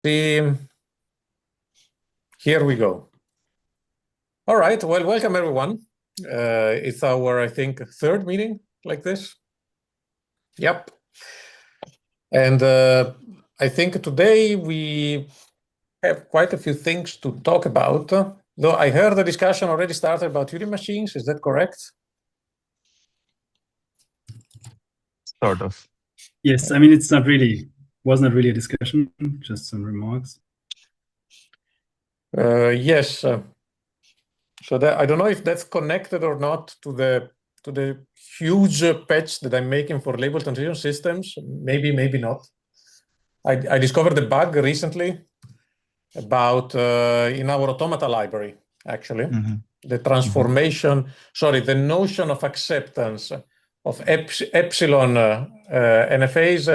Here we go. All right. Well, welcome everyone. It's our, I think, third meeting like this. Yep. And I think today we have quite a few things to talk about. Though I heard the discussion already started about Turing machines. Is that correct? Sort of. Yes, I mean, was not really a discussion, just some remarks. Yes. So I don't know if that's connected or not to the huge patch that I'm making for label transition systems. Maybe not. I discovered a bug recently about in our automata library, actually. The transformation, the notion of acceptance of epsilon NFAs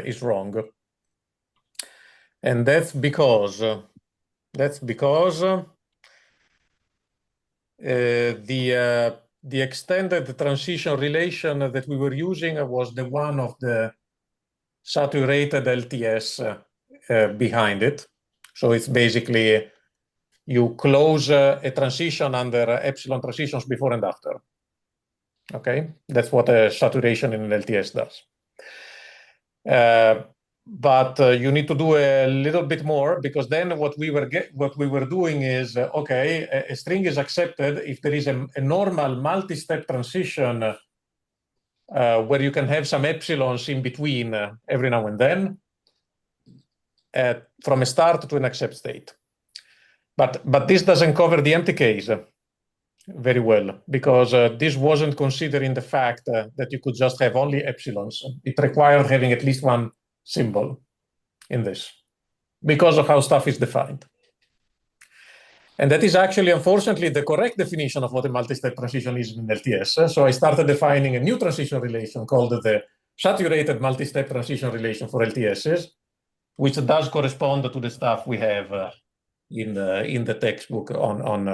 is wrong. And that's because the extended transition relation that we were using was the one of the saturated LTS behind it. So it's basically you close a transition under epsilon transitions before and after. Okay, that's what a saturation in an LTS does. But you need to do a little bit more, because then what we were doing is okay, a string is accepted if there is a normal multi-step transition where you can have some epsilons in between every now and then from a start to an accept state. But this doesn't cover the empty case very well, because this wasn't considering the fact that you could just have only epsilons. It required having at least one symbol in this, because of how stuff is defined. And that is actually, unfortunately, the correct definition of what a multi-step transition is in LTS. So I started defining a new transition relation called the saturated multi-step transition relation for LTSs, which does correspond to the stuff we have in the textbook on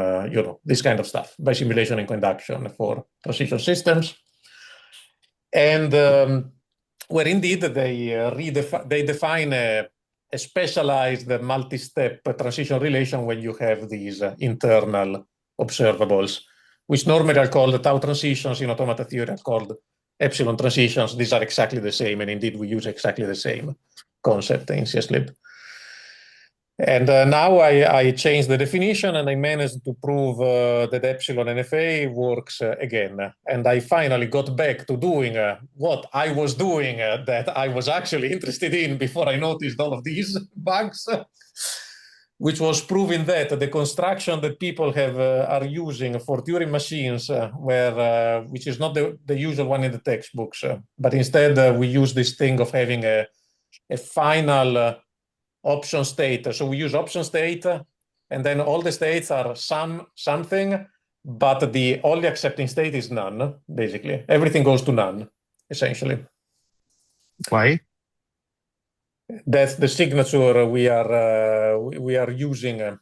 this kind of stuff by simulation and conduction for transition systems. And where indeed they define a specialized multi-step transition relation when you have these internal observables, which normally are called tau transitions. In automata theory are called epsilon transitions. These are exactly the same, and indeed we use exactly the same concept in CSLib. And now I changed the definition, and I managed to prove that epsilon NFA works again. And I finally got back to doing what I was doing that I was actually interested in before I noticed all of these bugs, which was proving that the construction that people are using for Turing machines, which is not the usual one in the textbooks, but instead we use this thing of having a final option state. So we use option state, and then all the states are something, but the only accepting state is none, basically. Everything goes to none, essentially. Why? That's the signature we are using,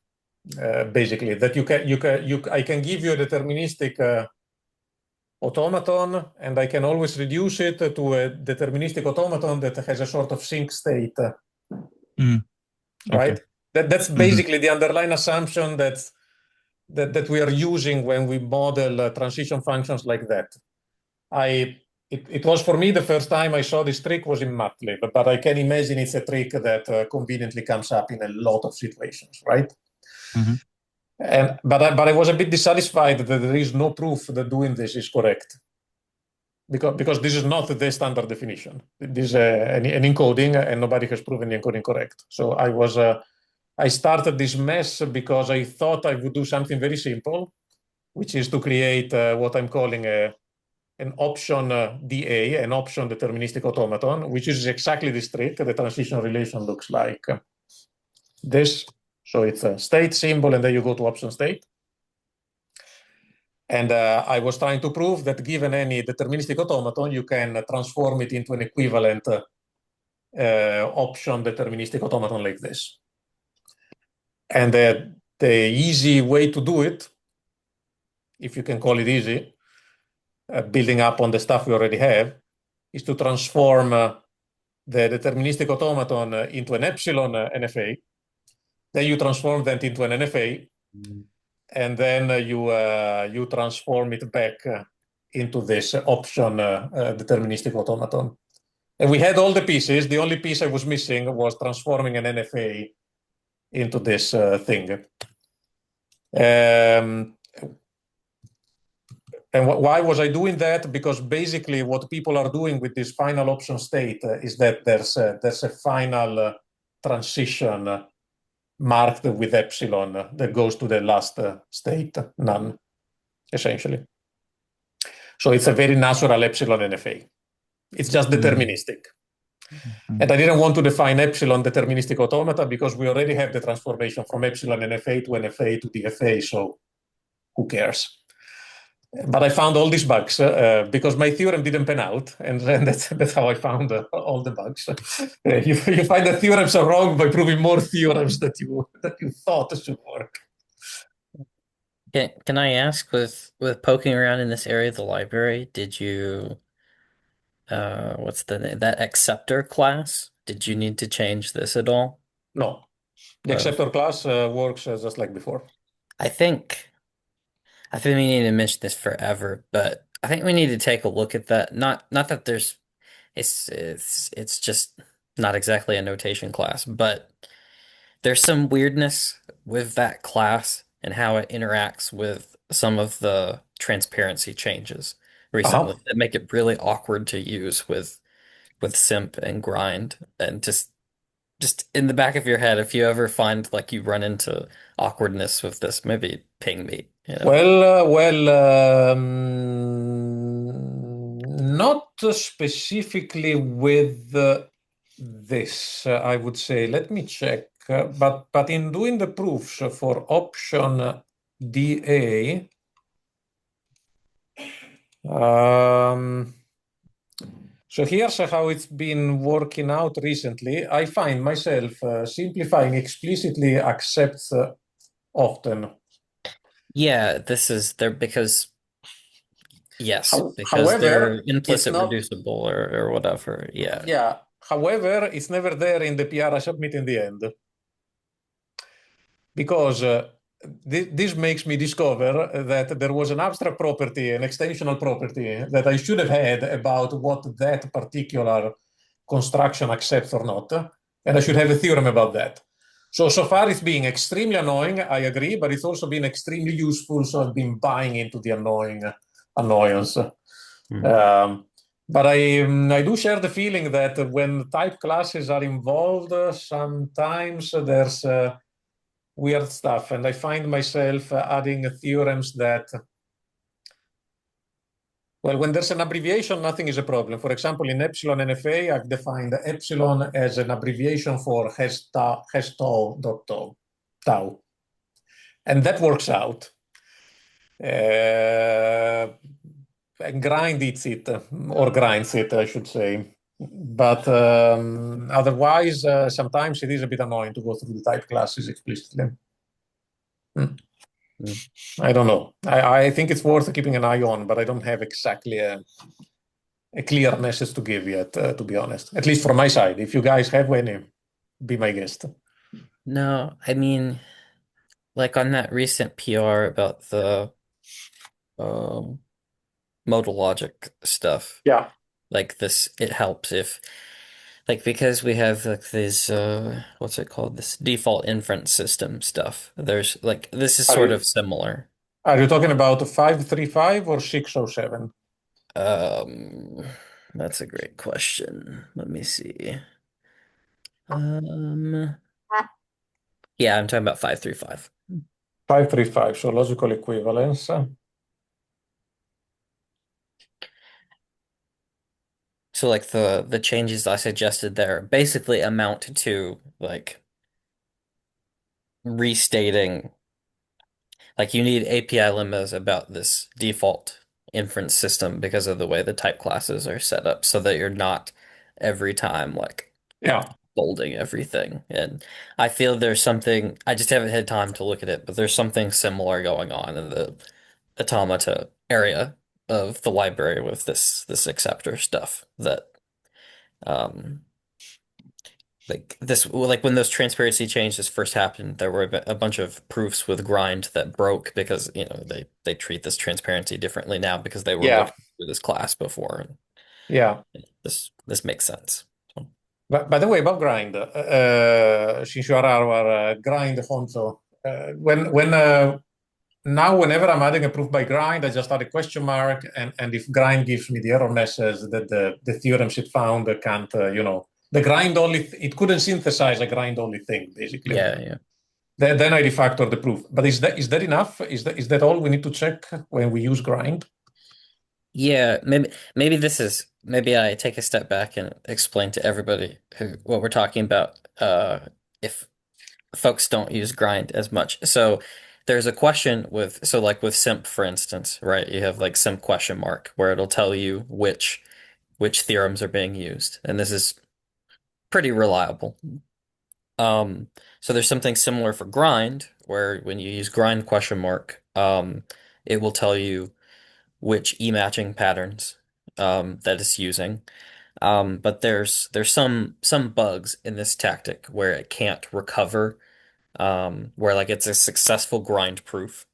basically. That I can give you a deterministic automaton, and I can always reduce it to a deterministic automaton that has a sort of sync state. Right? Okay. That's basically the underlying assumption that we are using when we model transition functions like that. It was for me the first time I saw this trick was in MATLAB, but I can imagine it's a trick that conveniently comes up in a lot of situations, right? But I was a bit dissatisfied that there is no proof that doing this is correct. Because this is not the standard definition. This is an encoding, and nobody has proven the encoding correct. So I started this mess because I thought I would do something very simple, which is to create what I'm calling an option DA, an option deterministic automaton, which is exactly this trick. The transition relation looks like this. So it's a state symbol, and then you go to option state. And I was trying to prove that given any deterministic automaton, you can transform it into an equivalent option deterministic automaton like this. And the easy way to do it, if you can call it easy, building up on the stuff we already have, is to transform the deterministic automaton into an epsilon NFA, Then you transform that into an NFA, and then you transform it back into this option deterministic automaton. And we had all the pieces. The only piece I was missing was transforming an NFA into this thing. And why was I doing that? Because basically what people are doing with this final option state is that there's a final transition marked with epsilon that goes to the last state, none, essentially. So it's a very natural epsilon NFA. It's just deterministic. And I didn't want to define epsilon deterministic automata because we already have the transformation from epsilon NFA to NFA to DFA, so who cares? But I found all these bugs because my theorem didn't pan out, and that's how I found all the bugs. You find that theorems are wrong by proving more theorems that you thought should work. Can I ask, with poking around in this area of the library, did you what's the name? That acceptor class? Did you need to change this at all? No, the acceptor class works just like before. I think we need to mention this forever, but I think we need to take a look at that. Not that there's it's just not exactly a notation class, but there's some weirdness with that class and how it interacts with some of the transparency changes recently that make it really awkward to use with simp and grind. And just in the back of your head, if you ever find like you run into awkwardness with this, maybe ping me. Not specifically with this, I would say. Let me check. But in doing the proofs for option DA, so here's how it's been working out recently. I find myself simplifying explicitly accepts often. Yeah, this is there because because they're implicit reducible or whatever. Yeah. Yeah. However, it's never there in the PR I submit in the end. Because this makes me discover that there was an abstract property, an extensional property that I should have had about what that particular construction accepts or not. And I should have a theorem about that. So far it's being extremely annoying, I agree, but it's also been extremely useful. So I've been buying into the annoyance. But I do share the feeling that when type classes are involved, sometimes there's weird stuff, and I find myself adding theorems that, well, when there's an abbreviation, nothing is a problem. For example, in epsilon NFA, I've defined epsilon as an abbreviation for has tau. And that works out. And grinds it, I should say. But otherwise, sometimes it is a bit annoying to go through the type classes explicitly. I don't know. I think it's worth keeping an eye on, but I don't have exactly a clear message to give yet, to be honest. At least from my side. If you guys have any, be my guest. No, I mean, like on that recent PR about the modal logic stuff. Yeah. Like this, it helps if, like, because we have like this, what's it called? This default inference system stuff. There's like, this is sort of similar. Are you talking about 535 or 607? That's a great question. Let me see. Yeah, I'm talking about 535. 535, so logical equivalence. So like the changes I suggested there basically amount to like restating, like you need API limits about this default inference system because of the way the type classes are set up so that you're not every time like folding everything. And I feel there's something, I just haven't had time to look at it, but there's something similar going on in the automata area of the library with this acceptor stuff that like when those transparency changes first happened, there were a bunch of proofs with grind that broke because they treat this transparency differently now because they were Yeah, working through this class before. And yeah. this makes sense. So, But by the way, about grind, since you are our grind honcho, now whenever I'm adding a proof by grind, I just add a question mark, and if grind gives me the error message that the theorems it found can't, the grind only, it couldn't synthesize a grind only thing, basically. yeah. Then I refactor the proof. But is that enough? Is that all we need to check when we use grind? Yeah, maybe I take a step back and explain to everybody what we're talking about if folks don't use grind as much. So there's a question like with simp, for instance, right? You have like simp question mark where it'll tell you which theorems are being used, and this is pretty reliable. So there's something similar for grind where when you use grind question mark, it will tell you which e-matching patterns that it's using. But there's some bugs in this tactic where it can't recover, where like it's a successful grind proof,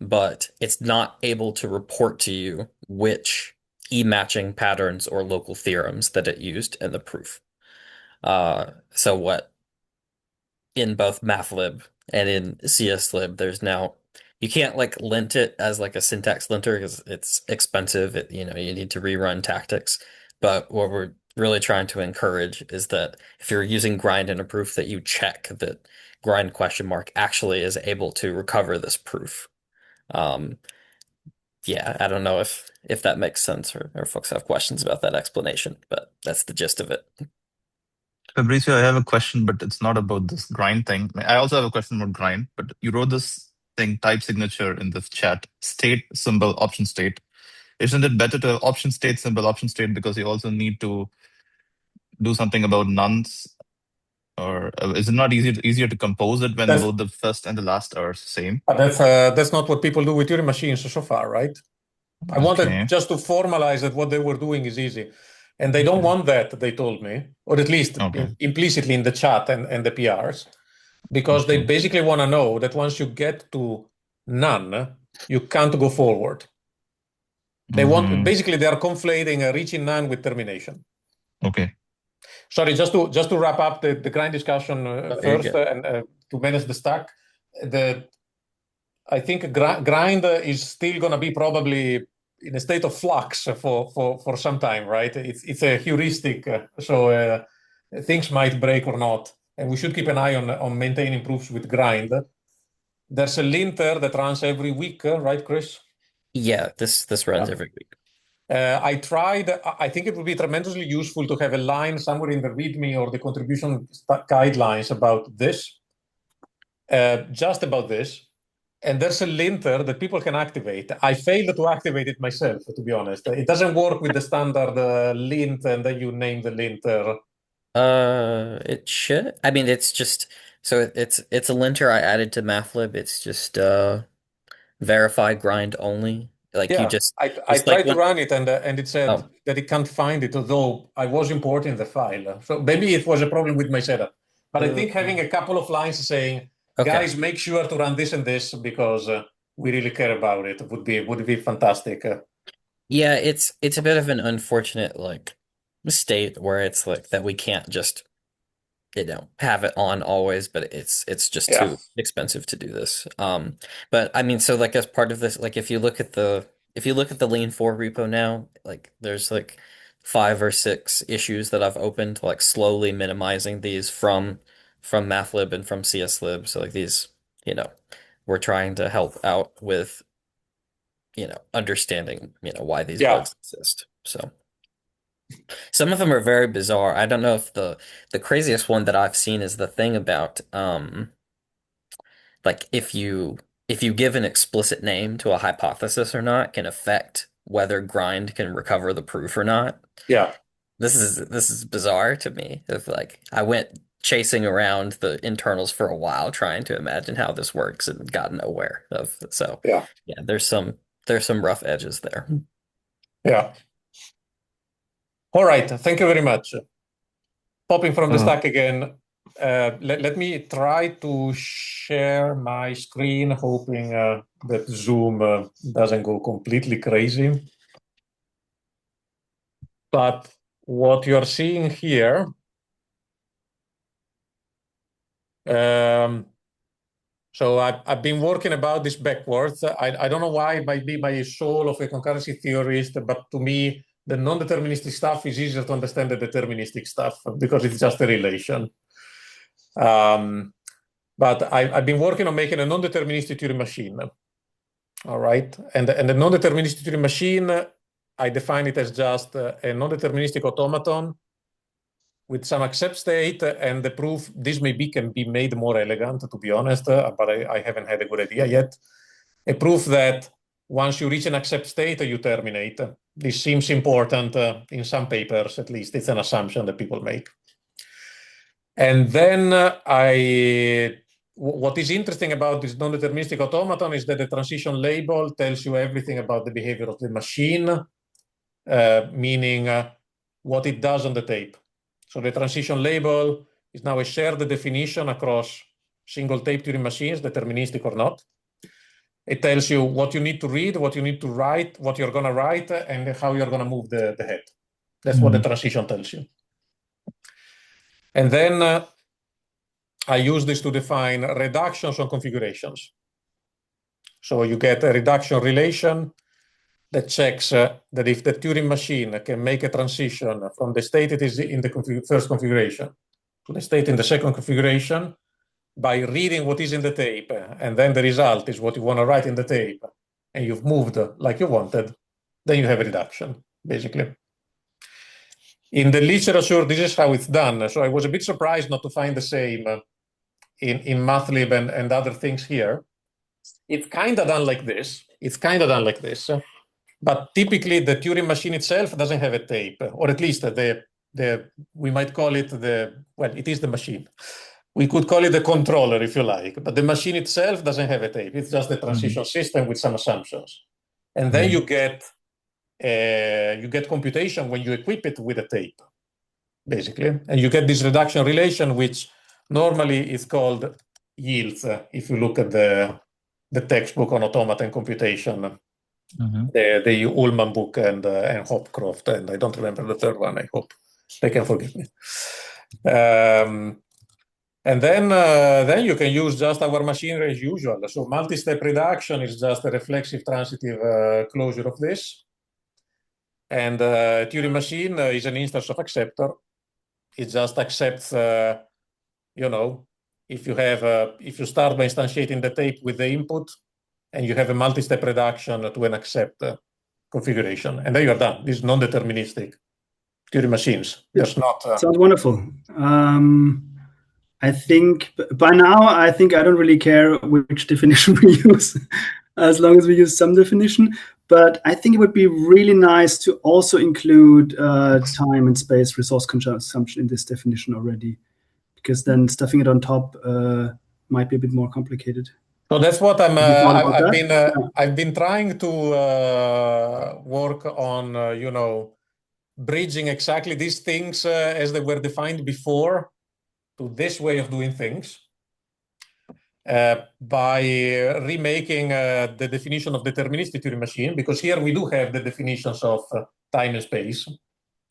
but it's not able to report to you which e-matching patterns or local theorems that it used in the proof. So what in both MathLib and in CSLib, there's now you can't like lint it as like a syntax linter because it's expensive. You need to rerun tactics. But what we're really trying to encourage is that if you're using grind in a proof, that you check that grind question mark actually is able to recover this proof. Um, yeah, I don't know if that makes sense or folks have questions about that explanation, but that's the gist of it. Fabrizio, I have a question, but it's not about this grind thing. I also have a question about grind, but you wrote this thing, type signature in this chat, state symbol option state. Isn't it better to have option state symbol option state because you also need to do something about nuns? Or is it not easier to compose it when That's both the first and the last are same? that's not what people do with Turing machines so far, right? I wanted Okay. just to formalize that what they were doing is easy. And they don't want that, they told me, or at least Okay. implicitly in the chat and the PRs, because they Okay. basically want to know that once you get to none, you can't go forward. They want basically they are conflating reaching none with termination. Okay. Sorry, just to wrap up the grind discussion first and to manage the stack. I think grind is still going to be probably in a state of flux for some time, right? It's a heuristic, so things might break or not, and we should keep an eye on maintaining proofs with grind. There's a linter that runs every week, right, Chris? Yeah, this runs every week. I tried. I think it would be tremendously useful to have a line somewhere in the README or the contribution guidelines about this, just about this. And there's a linter that people can activate. I failed to activate it myself, to be honest. It doesn't work with the standard lint, and then you name the linter. It should. I mean, it's just so it's a linter I added to MathLib. It's just verify grind only. Like you Yeah, just I like tried to run it, and it said oh that it can't find it, although I was importing the file. So maybe it was a problem with my setup. But I think having a couple of lines saying, okay. guys, make sure to run this and this because we really care about it would be fantastic. Yeah, it's a bit of an unfortunate like state where it's like that we can't just have it on always, but it's just Yeah. too expensive to do this. But I mean, so like as part of this, like if you look at the Lean 4 repo now, like there's like 5 or 6 issues that I've opened, like slowly minimizing these from MathLib and from CSLib. So like these, we're trying to help out with, understanding, why these Yeah. bugs exist. So some of them are very bizarre. I don't know if the craziest one that I've seen is the thing about like if you give an explicit name to a hypothesis or not can affect whether grind can recover the proof or not. Yeah. This is bizarre to me. If like I went chasing around the internals for a while trying to imagine how this works and got nowhere. So Yeah. there's some rough edges there. Yeah. All right. Thank you very much. popping from the stack again. Let me try to share my screen, hoping that Zoom doesn't go completely crazy. But what you're seeing here, so I've been working about this backwards. I don't know why it might be my soul of a concurrency theorist, but to me, the non-deterministic stuff is easier to understand than deterministic stuff because it's just a relation. But I've been working on making a non-deterministic Turing machine. All right. And the non-deterministic Turing machine, I define it as just a non-deterministic automaton with some accept state, and the proof, this maybe can be made more elegant, to be honest, but I haven't had a good idea yet. A proof that once you reach an accept state, you terminate. This seems important in some papers, at least. It's an assumption that people make. And then what is interesting about this non-deterministic automaton is that the transition label tells you everything about the behavior of the machine, meaning what it does on the tape. So the transition label is now a shared definition across single tape Turing machines, deterministic or not. It tells you what you need to read, what you need to write, what you're going to write, and how you're going to move the head. That's what the transition tells you. And then I use this to define reductions on configurations. So you get a reduction relation that checks that if the Turing machine can make a transition from the state it is in the first configuration to the state in the second configuration by reading what is in the tape, and then the result is what you want to write in the tape, and you've moved like you wanted, then you have a reduction, basically. In the literature, this is how it's done. So I was a bit surprised not to find the same in MathLib and other things here. It's kind of done like this. But typically, the Turing machine itself doesn't have a tape, or at least we might call it it is the machine. We could call it the controller if you like, but the machine itself doesn't have a tape. It's just a transition system with some assumptions. And then you get computation when you equip it with a tape, basically. And you get this reduction relation, which normally is called yields, if you look at the textbook on automaton computation. The Ullman book and Hopcroft, and I don't remember the third one. I hope they can forgive me. And then you can use just our machinery as usual. So multi-step reduction is just a reflexive transitive closure of this. And Turing machine is an instance of acceptor. It just accepts, if you start by instantiating the tape with the input, and you have a multi-step reduction to an accept configuration. And then you're done. These non-deterministic Turing machines. There's not... Sounds wonderful. I think by now, I don't really care which definition we use, as long as we use some definition. But I think it would be really nice to also include time and space resource consumption in this definition already, because then stuffing it on top might be a bit more complicated. So that's what I've been trying to work on, bridging exactly these things as they were defined before to this way of doing things by remaking the definition of deterministic Turing machine, because here we do have the definitions of time and space,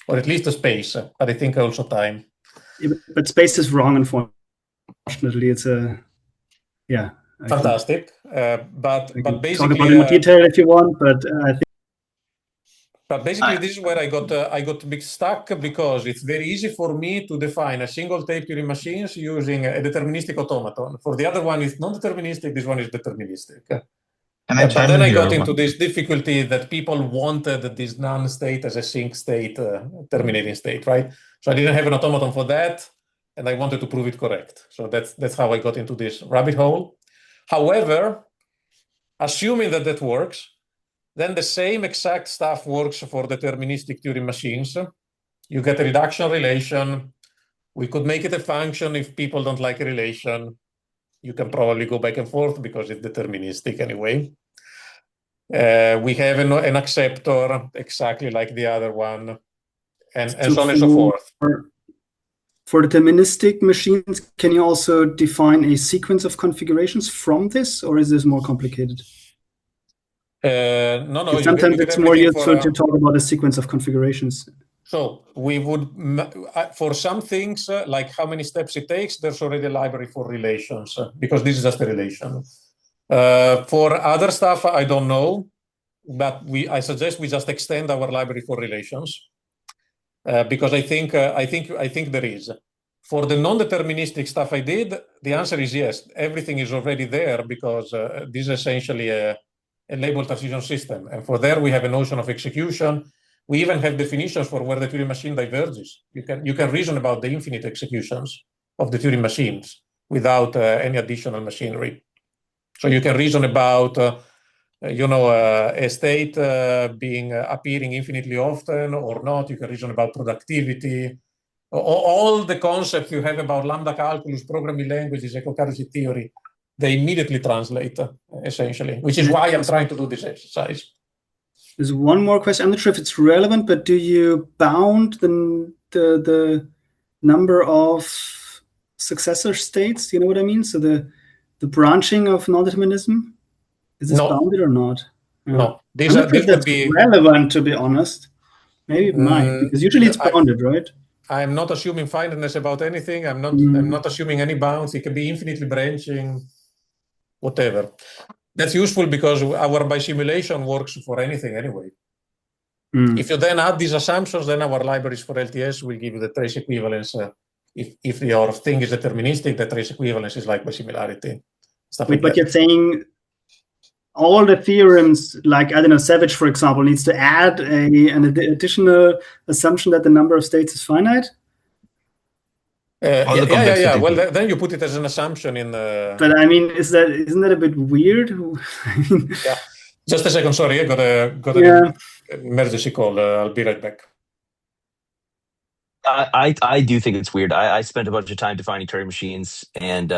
or at least the space, but I think also time. Yeah, but space is wrong, unfortunately. It's fantastic, but basically talk about it in more detail if you want. But I think. But basically, this is where I got mixed stuck, because it's very easy for me to define a single tape Turing machines using a deterministic automaton. For the other one, it's non-deterministic. This one is deterministic. But then I got into this difficulty that people wanted this non-state as a sync state, terminating state, right? So I didn't have an automaton for that, and I wanted to prove it correct. So that's how I got into this rabbit hole. However, assuming that works, then the same exact stuff works for deterministic Turing machines. You get a reduction relation. We could make it a function if people don't like a relation. You can probably go back and forth because it's deterministic anyway. We have an acceptor exactly like the other one, and so on and so forth. For deterministic machines, can you also define a sequence of configurations from this, or is this more complicated? No, you Sometimes get it's more everything useful to talk about a sequence of configurations. So we would, for some things, like how many steps it takes, there's already a library for relations, because this is just a relation. For other stuff, I don't know, but I suggest we just extend our library for relations, because I think there is. For the non-deterministic stuff I did, the answer is yes. Everything is already there because this is essentially a label transition system. And for there, we have a notion of execution. We even have definitions for where the Turing machine diverges. You can reason about the infinite executions of the Turing machines without any additional machinery. So you can reason about a state appearing infinitely often or not. You can reason about productivity. All the concepts you have about lambda calculus, programming languages, ecocurrency theory, they immediately translate, essentially, which is why I'm trying to do this exercise. There's one more question. I'm not sure if it's relevant, but do you bound the number of successor states? You know what I mean? So the branching of non-determinism, is this bounded or not? No, I'm not sure if that's relevant, to be honest. Maybe it might, because usually it's bounded, right? I'm not assuming finiteness about anything. I'm not assuming any bounds. It can be infinitely branching, whatever. That's useful because our bisimulation works for anything anyway. If you then add these assumptions, then our libraries for LTS will give you the trace equivalence. If your thing is deterministic, the trace equivalence is like bisimilarity. Wait, but you're saying all the theorems, like, I don't know, Savage, for example, needs to add an additional assumption that the number of states is finite? Yeah. Well, then you put it as an assumption in the... But I mean, isn't that a bit weird? Yeah. Just a second, sorry, I got an emergency call. I'll be right back. I do think it's weird. I spent a bunch of time defining Turing machines, and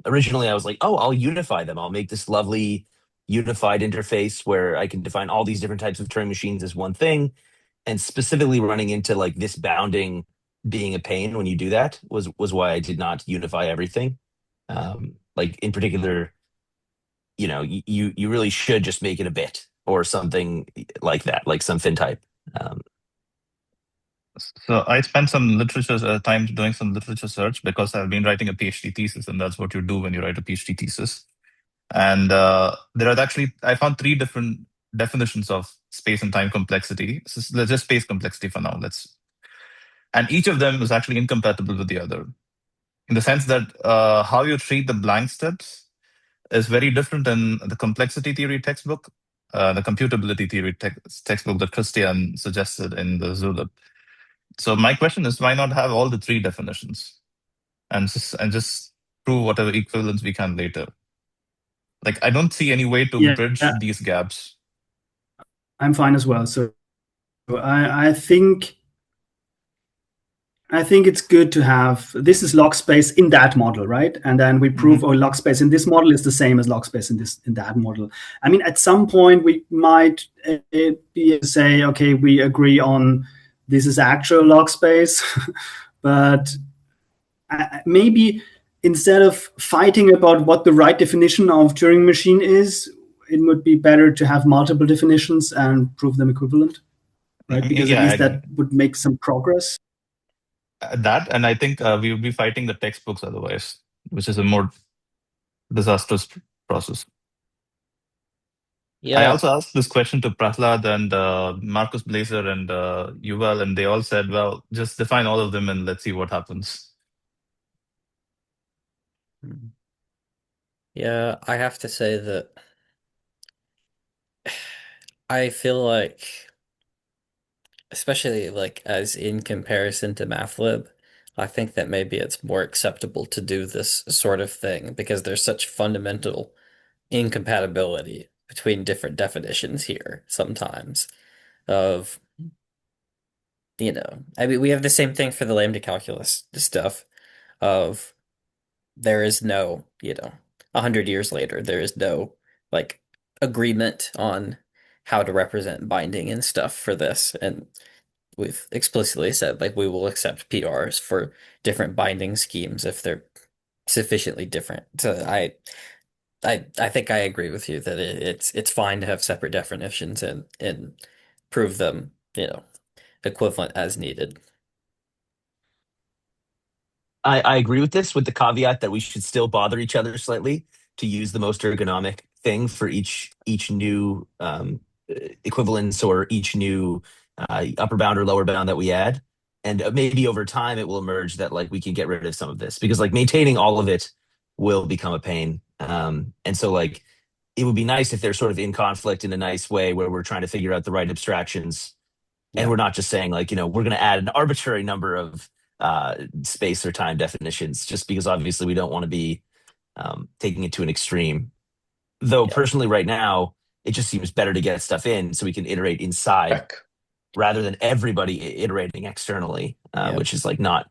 originally I was like, oh, I'll unify them. I'll make this lovely unified interface where I can define all these different types of Turing machines as one thing. And specifically running into like this bounding being a pain when you do that was why I did not unify everything. Like in particular, you really should just make it a bit or something like that, like some fin type. So I spent some time doing some literature search because I've been writing a PhD thesis, and that's what you do when you write a PhD thesis. And I found 3 different definitions of space and time complexity. So let's just space complexity for now. And each of them is actually incompatible with the other, in the sense that how you treat the blank steps is very different in the complexity theory textbook, the computability theory textbook that Christian suggested in the CSLib. So my question is, why not have all the 3 definitions and just prove whatever equivalence we can later? Like, I don't see any way to bridge these gaps. I'm fine as well. So I think it's good to have, this is log space in that model, right? And then we prove log space in this model is the same as log space in that model. I mean, at some point we might say, okay, we agree on this is actual log space, but maybe instead of fighting about what the right definition of Turing machine is, it would be better to have multiple definitions and prove them equivalent, right? Because at least that would make some progress. That, and I think we would be fighting the textbooks otherwise, which is a more disastrous process. Yeah. I also asked this question to Prahlad and Marcus Blazer and Yuval, and they all said, well, just define all of them and let's see what happens. Yeah, I have to say that I feel like, especially like as in comparison to MathLib, I think that maybe it's more acceptable to do this sort of thing because there's such fundamental incompatibility between different definitions here sometimes of, I mean, we have the same thing for the lambda calculus stuff of there is no, 100 years later, there is no like agreement on how to represent binding and stuff for this. And we've explicitly said like we will accept PRs for different binding schemes if they're sufficiently different. So I think I agree with you that it's fine to have separate definitions and prove them, equivalent as needed. I agree with this, with the caveat that we should still bother each other slightly to use the most ergonomic thing for each new equivalence or each new upper bound or lower bound that we add. And maybe over time it will emerge that like we can get rid of some of this, because like maintaining all of it will become a pain. And so like it would be nice if they're sort of in conflict in a nice way where we're trying to figure out the right abstractions, and Yeah. we're not just saying like, we're going to add an arbitrary number of space or time definitions, just because obviously we don't want to be taking it to an extreme. Though Yeah. personally, right now, it just seems better to get stuff in so we can iterate inside Back. rather than everybody iterating externally, Yeah. which is like not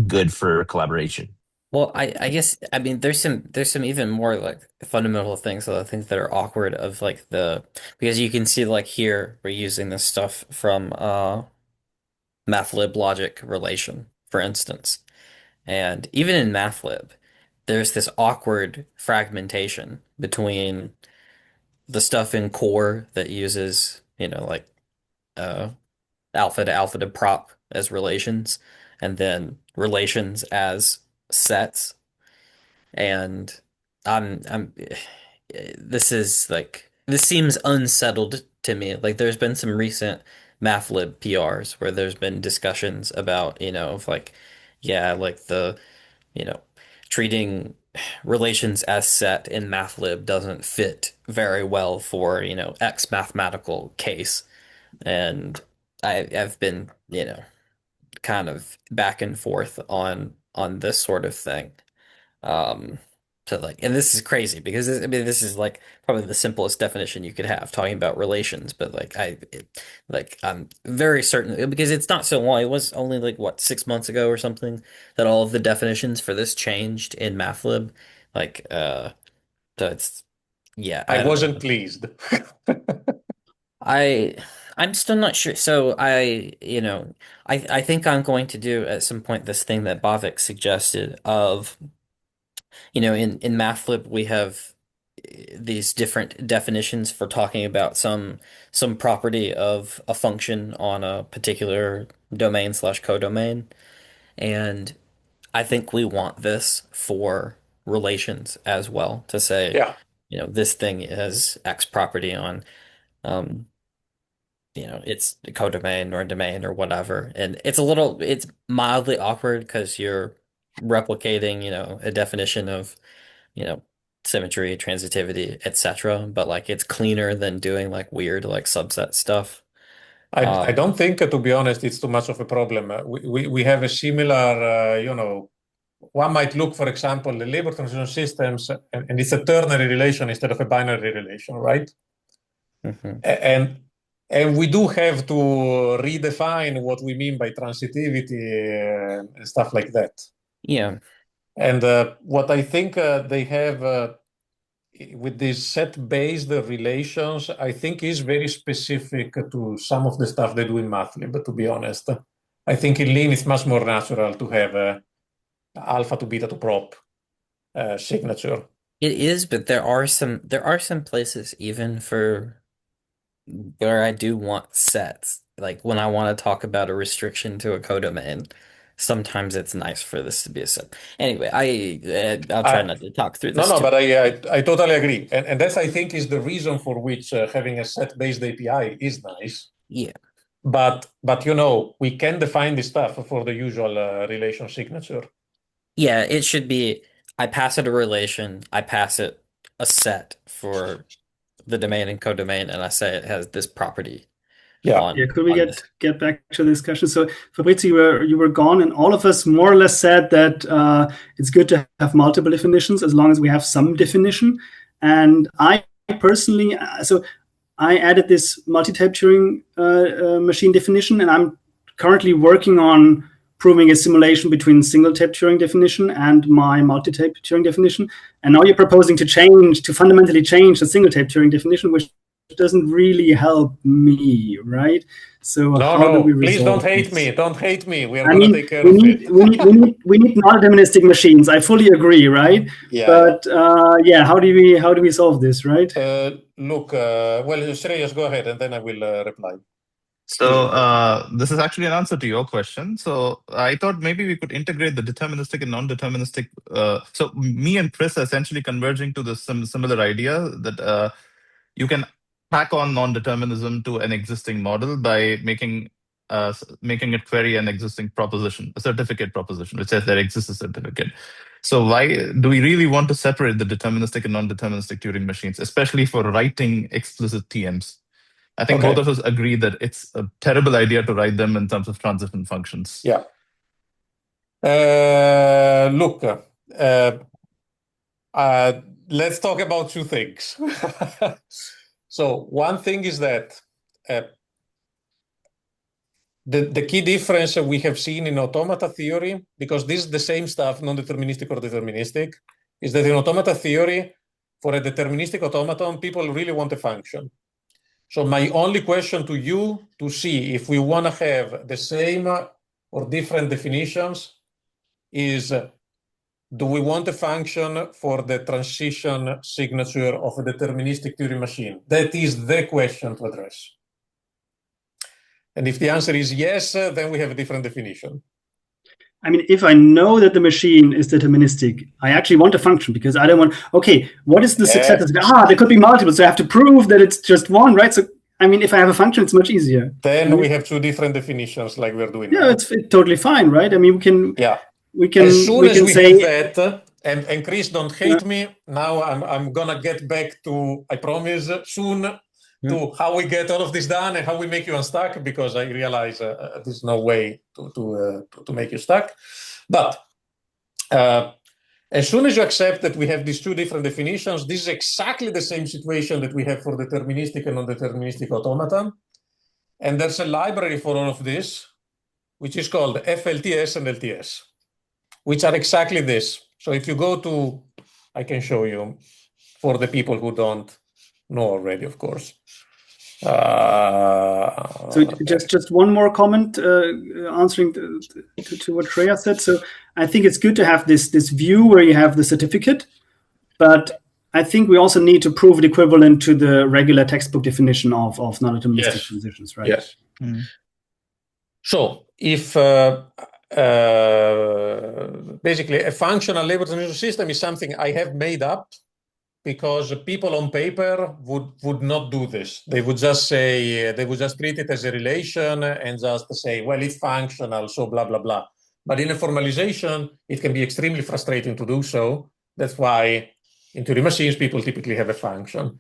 good for collaboration. Well, I guess I mean there's some even more like fundamental things that I think that are awkward of like because you can see like here we're using this stuff from MathLib logic relation, for instance. And even in MathLib, there's this awkward fragmentation between the stuff in core that uses, like uh alpha to prop as relations, and then relations as sets. And I'm this seems unsettled to me. Like there's been some recent MathLib PRs where there's been discussions about, of like, yeah, like you know, treating relations as set in MathLib doesn't fit very well for, X mathematical case. And I've been, kind of back and forth on this sort of thing. Um, so like, and this is crazy because this is like probably the simplest definition you could have talking about relations, but like I'm very certain because it's not so long. It was only like what 6 months ago or something that all of the definitions for this changed in MathLib. Like, so it's yeah, I I don't wasn't know. pleased. I I'm still not sure. So I think I'm going to do at some point this thing that Bhavik suggested of in MathLib we have these different definitions for talking about some property of a function on a particular domain slash codomain. And I think we want this for relations as well to say, Yeah. this thing is X property on um, it's a codomain or a domain or whatever. And it's mildly awkward because you're replicating, a definition of you know, symmetry, transitivity, etc. But like it's cleaner than doing like weird like subset stuff. I don't think, to be honest, it's too much of a problem. We have a similar, one might look, for example, the labor transition systems, and it's a ternary relation instead of a binary relation, right? Mhm. And we do have to redefine what we mean by transitivity and stuff like that. Yeah. And what I think they have with these set-based relations, I think is very specific to some of the stuff they do in MATLAB, to be honest. I think in Lean it's much more natural to have alpha to beta to prop signature. It is, but there are some places even for where I do want sets. Like when I want to talk about a restriction to a codomain, sometimes it's nice for this to be a set. Anyway, I'll try I, not to talk through no, this no, too. but I totally agree. And that, I think, is the reason for which having a set-based API is nice. Yeah. But we can define this stuff for the usual relation signature. Yeah, it should be I pass it a relation, I pass it a set for the domain and codomain, and I say it has this property Yeah. Yeah, could we on this. get back to the discussion? So Fabrizio, you were gone, and all of us more or less said that it's good to have multiple definitions as long as we have some definition. And I personally, so I added this multi-type Turing machine definition, and I'm currently working on proving a simulation between single-type Turing definition and my multi-type Turing definition. And now you're proposing to fundamentally change the single-type Turing definition, which doesn't really help me, right? So how do we Please don't resolve hate this? me. Don't hate me. We are I going to mean, take care of it. we need non-deterministic machines. I fully agree, right? Yeah. But yeah, how do we solve this, right? Look, well, Shreyas, go ahead, and then I will reply. So this is actually an answer to your question. So I thought maybe we could integrate the deterministic and non-deterministic. So me and Chris are essentially converging to this similar idea that you can tack on non-determinism to an existing model by making it query an existing proposition, a certificate proposition, which says there exists a certificate. So why do we really want to separate the deterministic and non-deterministic Turing machines, especially for writing explicit TMs? I think both of us agree that it's a terrible idea to write them in terms of transition functions. Yeah. Look, let's talk about two things. So one thing is that the key difference we have seen in automata theory, because this is the same stuff, non-deterministic or deterministic, is that in automata theory, for a deterministic automaton, people really want a function. So my only question to you to see if we want to have the same or different definitions is, do we want a function for the transition signature of a deterministic Turing machine? That is the question to address. And if the answer is yes, then we have a different definition. I mean, if I know that the machine is deterministic, I actually want a function because I don't want, okay, what is the success? There could be multiple, so I have to prove that it's just one, right? So, I mean, if I have a function, it's much easier. Then we have two different definitions like we're doing now. Yeah, it's totally fine, right? I mean, we can as soon as we say have that, and Chris, don't hate me, now I'm going to get back to, I promise, soon, to how we get all of this done and how we make you unstuck, because I realize there's no way to make you stuck. But as soon as you accept that we have these two different definitions, this is exactly the same situation that we have for deterministic and non-deterministic automata. And there's a library for all of this, which is called FLTS and LTS, which are exactly this. So if you go to, I can show you for the people who don't know already, of course. So just one more comment answering to what Shreya said. So I think it's good to have this view where you have the certificate, but I think we also need to prove it equivalent to the regular textbook definition of non-deterministic transitions, right? Yes. So if basically a functional label transition system is something I have made up, because people on paper would not do this. They would just say, they would just treat it as a relation and just say, well, it's functional, so blah, blah, blah. But in a formalization, it can be extremely frustrating to do so. That's why in Turing machines, people typically have a function.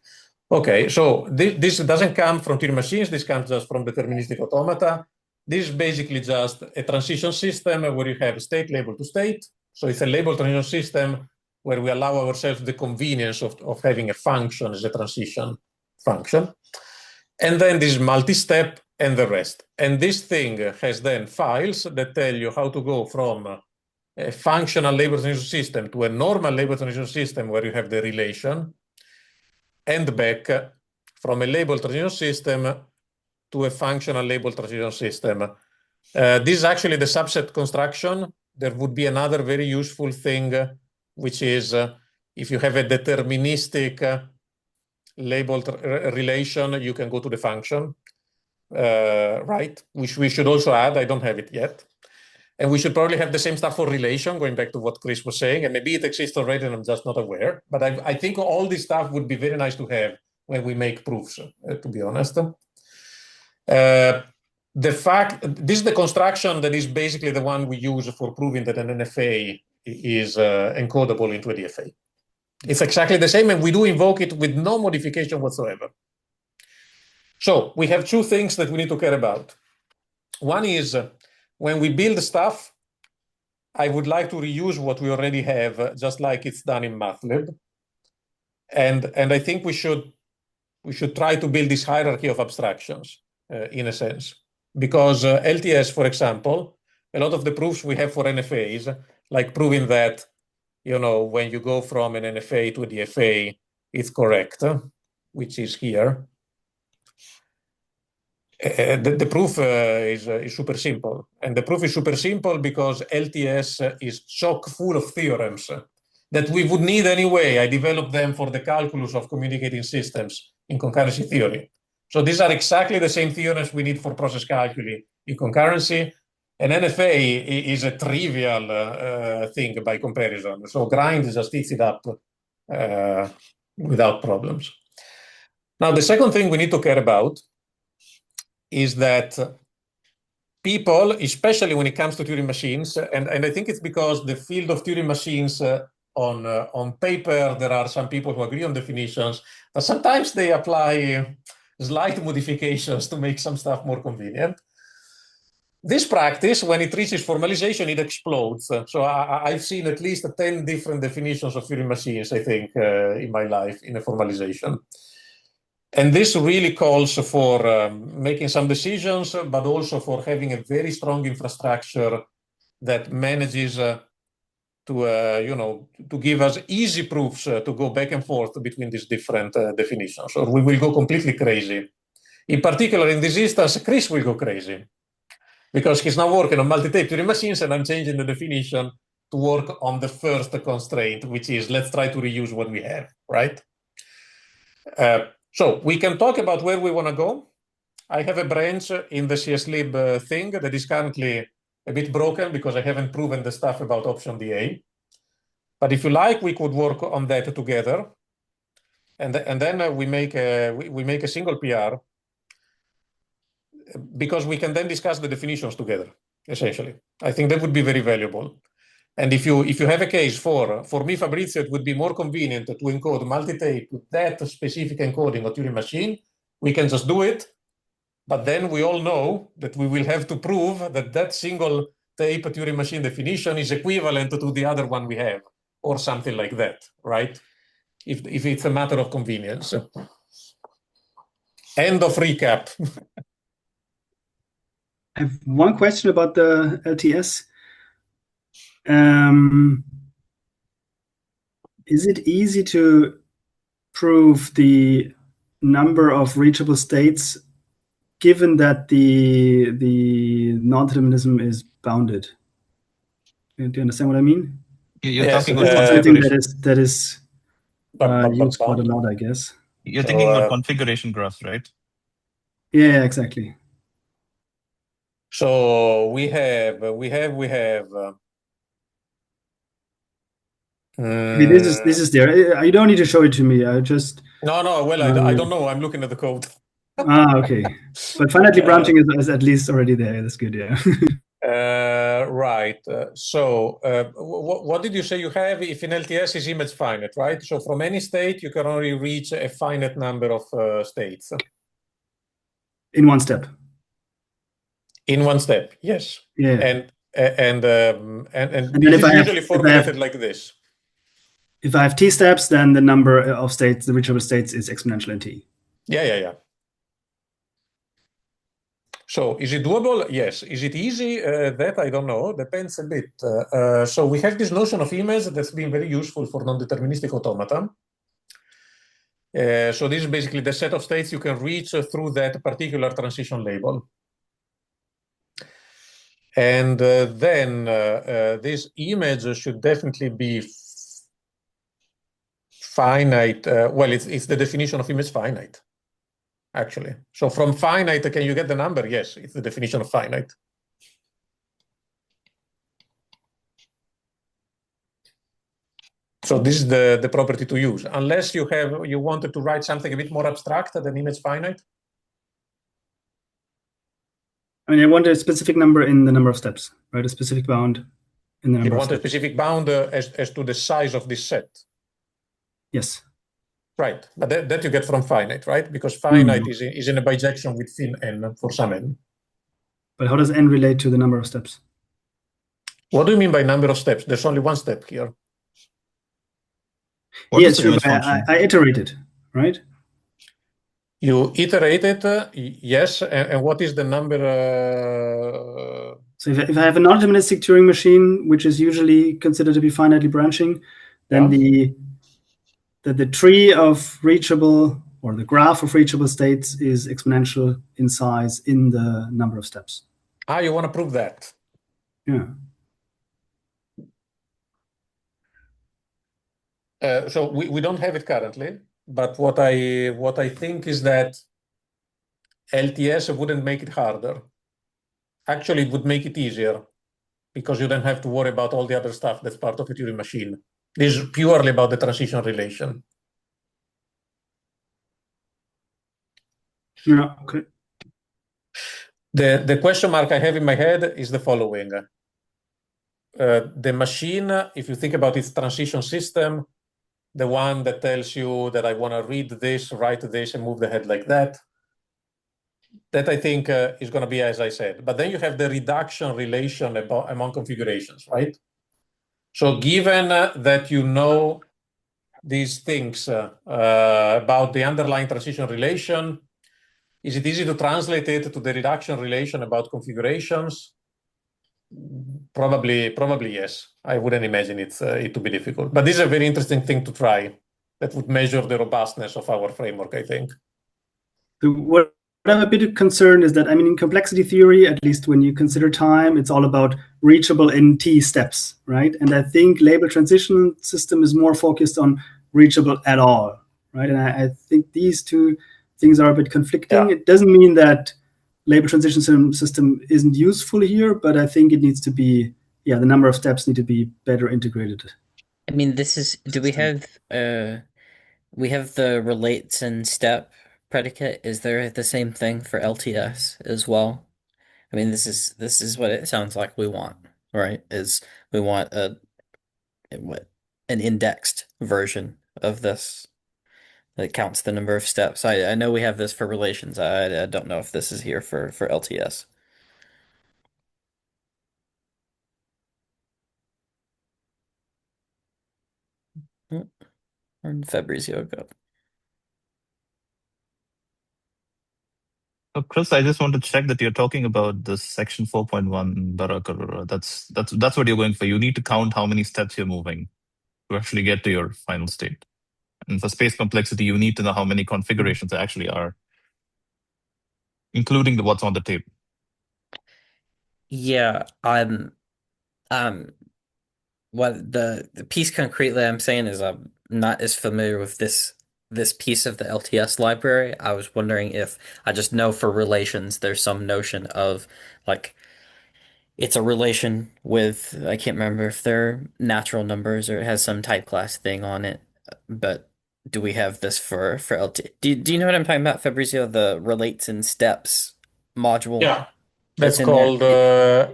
Okay, so this doesn't come from Turing machines. This comes just from deterministic automata. This is basically just a transition system where you have state label to state. So it's a label transition system where we allow ourselves the convenience of having a function as a transition function. And then this multi-step and the rest. And this thing has then files that tell you how to go from a functional label transition system to a normal label transition system where you have the relation, and back from a label transition system to a functional label transition system. This is actually the subset construction. There would be another very useful thing, which is if you have a deterministic labeled relation, you can go to the function, right? Which we should also add. I don't have it yet. And we should probably have the same stuff for relation, going back to what Chris was saying. And maybe it exists already and I'm just not aware. But I think all this stuff would be very nice to have when we make proofs, to be honest. This is the construction that is basically the one we use for proving that an NFA is encodable into a DFA. It's exactly the same, and we do invoke it with no modification whatsoever. So we have two things that we need to care about. One is when we build stuff, I would like to reuse what we already have, just like it's done in MATLAB. And I think we should try to build this hierarchy of abstractions in a sense. Because LTS, for example, a lot of the proofs we have for NFAs, like proving that, when you go from an NFA to a DFA, it's correct, which is here. The proof is super simple. And the proof is super simple because LTS is chock full of theorems that we would need anyway. I developed them for the calculus of communicating systems in concurrency theory. So these are exactly the same theorems we need for process calculi in concurrency. And NFA is a trivial thing by comparison. So grind just eats it up without problems. Now, the second thing we need to care about is that people, especially when it comes to Turing machines, and I think it's because the field of Turing machines on paper, there are some people who agree on definitions, but sometimes they apply slight modifications to make some stuff more convenient. This practice, when it reaches formalization, it explodes. So I've seen at least 10 different definitions of Turing machines, I think, in my life in a formalization. And this really calls for making some decisions, but also for having a very strong infrastructure that manages to give us easy proofs to go back and forth between these different definitions, or we will go completely crazy. In particular, in this instance, Chris will go crazy because he's now working on multi-tape Turing machines, and I'm changing the definition to work on the first constraint, which is let's try to reuse what we have, right? So we can talk about where we want to go. I have a branch in the CSLib thing that is currently a bit broken because I haven't proven the stuff about option DA. But if you like, we could work on that together. And then we make a single PR because we can then discuss the definitions together, essentially. I think that would be very valuable. And if you have a case for me, Fabrizio, it would be more convenient to encode multi-tape with that specific encoding of Turing machine. We can just do it. But then we all know that we will have to prove that that single tape Turing machine definition is equivalent to the other one we have, or something like that, right? If it's a matter of convenience. End of recap. I have one question about the LTS. Is it easy to prove the number of reachable states given that the non-determinism is bounded? Do you understand what I mean? You're Yes, talking about Something configuration. that is used quite a bounded. lot, I guess. You're So, thinking about configuration graphs, right? Yeah, exactly. So we have. I mean, this is there. You don't need to show it to me. I just No. Well, I don't know. I'm looking at the code. okay. But finitely branching is at least already there. That's good. Yeah. Right. So what did you say you have? If in LTS is image finite, right? So from any state, you can only reach a finite number of states. In one step. In one step, yes. Yeah. And then this if is I have, usually formulated like this. If I have t steps, then the number of states, the reachable states, is exponential in t. Yeah. So is it doable? Yes. Is it easy? That I don't know. Depends a bit. So we have this notion of image that's been very useful for non-deterministic automata. So this is basically the set of states you can reach through that particular transition label. And then this image should definitely be finite. Well, it's the definition of image finite, actually. So from finite, can you get the number? Yes, it's the definition of finite. So this is the property to use, unless you wanted to write something a bit more abstract than image finite. I mean, I want a specific number in the number of steps, right? A specific bound in the number You of want a steps. specific bound as to the size of this set. Yes. Right, but that you get from finite, right? Because finite is in a bijection with fin n for some n. But how does n relate to the number of steps? What do you mean by number of steps? There's only one step here. What is Yes, the image function? I iterated, right? You iterated, yes, and what is the number? So if I have a non-deterministic Turing machine, which is usually considered to be finitely branching, then the tree of reachable or the graph of reachable states is exponential in size in the number of steps. You want to prove that? Yeah. So we don't have it currently, but what I think is that LTS wouldn't make it harder. Actually, it would make it easier because you don't have to worry about all the other stuff that's part of a Turing machine. This is purely about the transition relation. Yeah, okay. The question mark I have in my head is the following. The machine, if you think about its transition system, the one that tells you that I want to read this, write this, and move the head like that, that I think is going to be as I said. But then you have the reduction relation among configurations, right? So given that you know these things about the underlying transition relation, is it easy to translate it to the reduction relation about configurations? Probably yes. I wouldn't imagine it to be difficult. But this is a very interesting thing to try. That would measure the robustness of our framework, I think. So what I'm a bit concerned is that, I mean, in complexity theory, at least when you consider time, it's all about reachable in T steps, right? And I think label transition system is more focused on reachable at all, right? And I think these two things are a bit conflicting. Yeah. It doesn't mean that label transition system isn't useful here, but I think it needs to be, the number of steps need to be better integrated. I mean, do we have the relates and step predicate? Is there the same thing for LTS as well? I mean, this is what it sounds like we want, right? Is we want an indexed version of this that counts the number of steps. I know we have this for relations. I don't know if this is here for LTS. Where'd Fabrizio go? So Chris, I just want to check that you're talking about this section 4.1 Barakarura. That's what you're going for. You need to count how many steps you're moving to actually get to your final state. And for space complexity, you need to know how many configurations there actually are, including what's on the tape. Yeah, what the piece concretely I'm saying is I'm not as familiar with this piece of the LTS library. I was wondering if I just know for relations there's some notion of like it's a relation with, I can't remember if they're natural numbers or it has some type class thing on it, but do we have this for LT? Do you know what I'm talking about, Fabrizio? The relates and steps module. Yeah, that's in there. called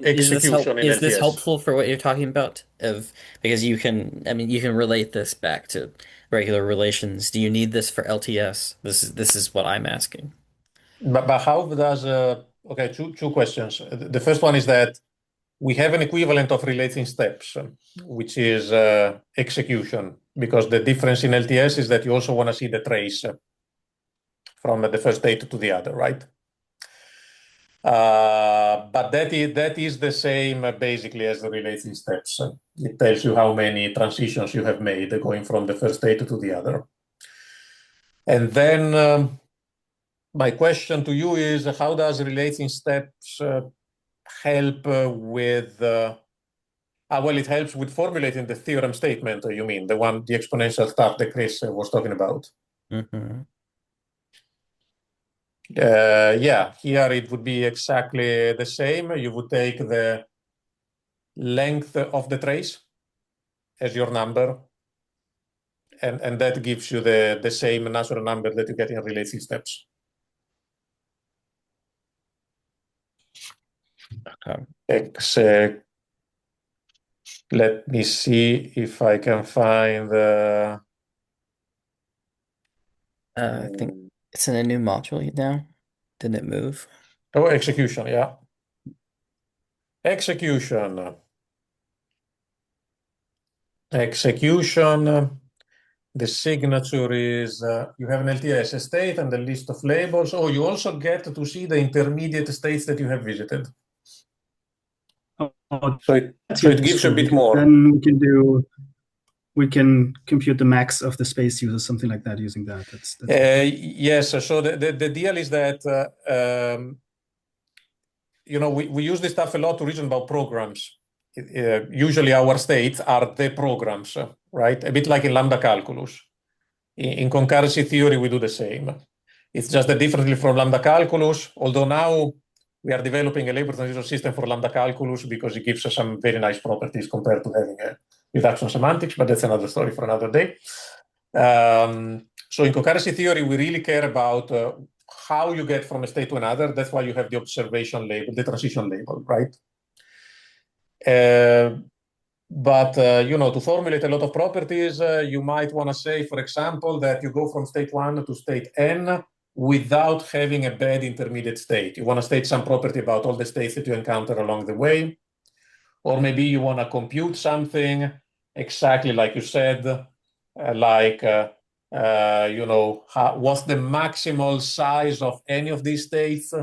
execution in Is this LTS. helpful for what you're talking about? Because you can relate this back to regular relations. Do you need this for LTS? This is what I'm asking. But how does okay, two questions. The first one is that we have an equivalent of relating steps, which is execution, because the difference in LTS is that you also want to see the trace from the first state to the other, right? But that is the same basically as the relating steps. It tells you how many transitions you have made going from the first state to the other. And then my question to you is, how does relating steps help with well, it helps with formulating the theorem statement, you mean, the exponential stuff that Chris was talking about. Mm-hmm. Yeah, here it would be exactly the same. You would take the length of the trace as your number, and that gives you the same natural number that you get in relating steps. Okay. Let me see if I can find I think it's in a new module now. Didn't it move? Oh, execution, yeah. Execution. The signature is you have an LTS state and a list of labels. Oh, you also get to see the intermediate states that you have visited. Oh, So it gives you a bit more. Then we can do, we can compute the max of the space use or something like that using that. That's yes. So the deal is that we use this stuff a lot to reason about programs. Usually our states are the programs, right? A bit like in lambda calculus. In concurrency theory, we do the same. It's just that differently from lambda calculus, although now we are developing a labor transition system for lambda calculus because it gives us some very nice properties compared to having a reduction semantics, but that's another story for another day. So in concurrency theory, we really care about how you get from a state to another. That's why you have the observation label, the transition label, right? But to formulate a lot of properties, you might want to say, for example, that you go from state 1 to state n without having a bad intermediate state. You want to state some property about all the states that you encounter along the way. Or maybe you want to compute something exactly like you said, what's the maximal size of any of these states?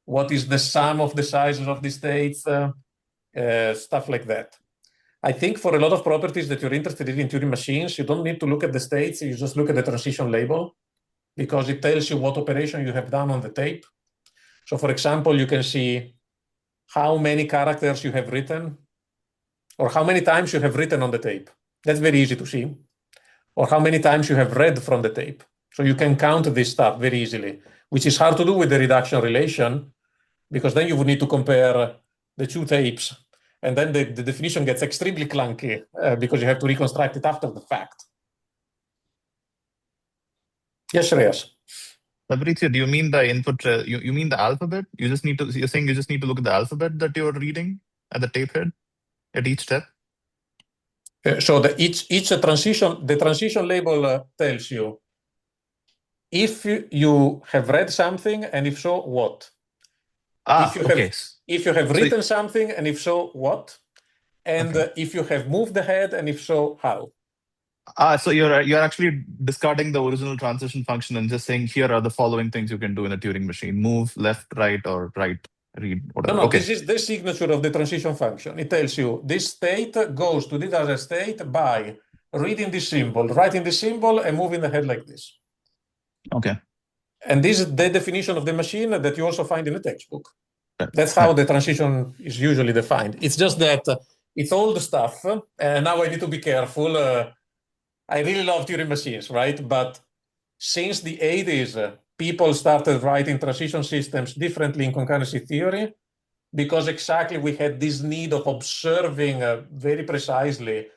What is the sum of the sizes of these states? Stuff like that. I think for a lot of properties that you're interested in Turing machines, you don't need to look at the states, you just look at the transition label because it tells you what operation you have done on the tape. So for example, you can see how many characters you have written or how many times you have written on the tape. That's very easy to see. Or how many times you have read from the tape. So you can count this stuff very easily, which is hard to do with the reduction relation because then you would need to compare the two tapes. And then the definition gets extremely clunky because you have to reconstruct it after the fact. Yes, Shreyas. Fabrizio, do you mean the input? You mean the alphabet? You're saying you just need to look at the alphabet that you're reading at the tape head at each step? So the transition label tells you if you have read something, and if so, what? If you have written something, and if so, what? And if you have moved the head, and if so, how? So you're actually discarding the original transition function and just saying here are the following things you can do in a Turing machine: move left, right, or right, read, whatever. No, this is the signature of the transition function. It tells you this state goes to this other state by reading this symbol, writing this symbol, and moving the head like this. Okay. And this is the definition of the machine that you also find in the textbook. That's how the transition is usually defined. It's just that it's old stuff, and now I need to be careful. I really love Turing machines, right? But since the 80s, people started writing transition systems differently in concurrency theory because exactly we had this need of observing very precisely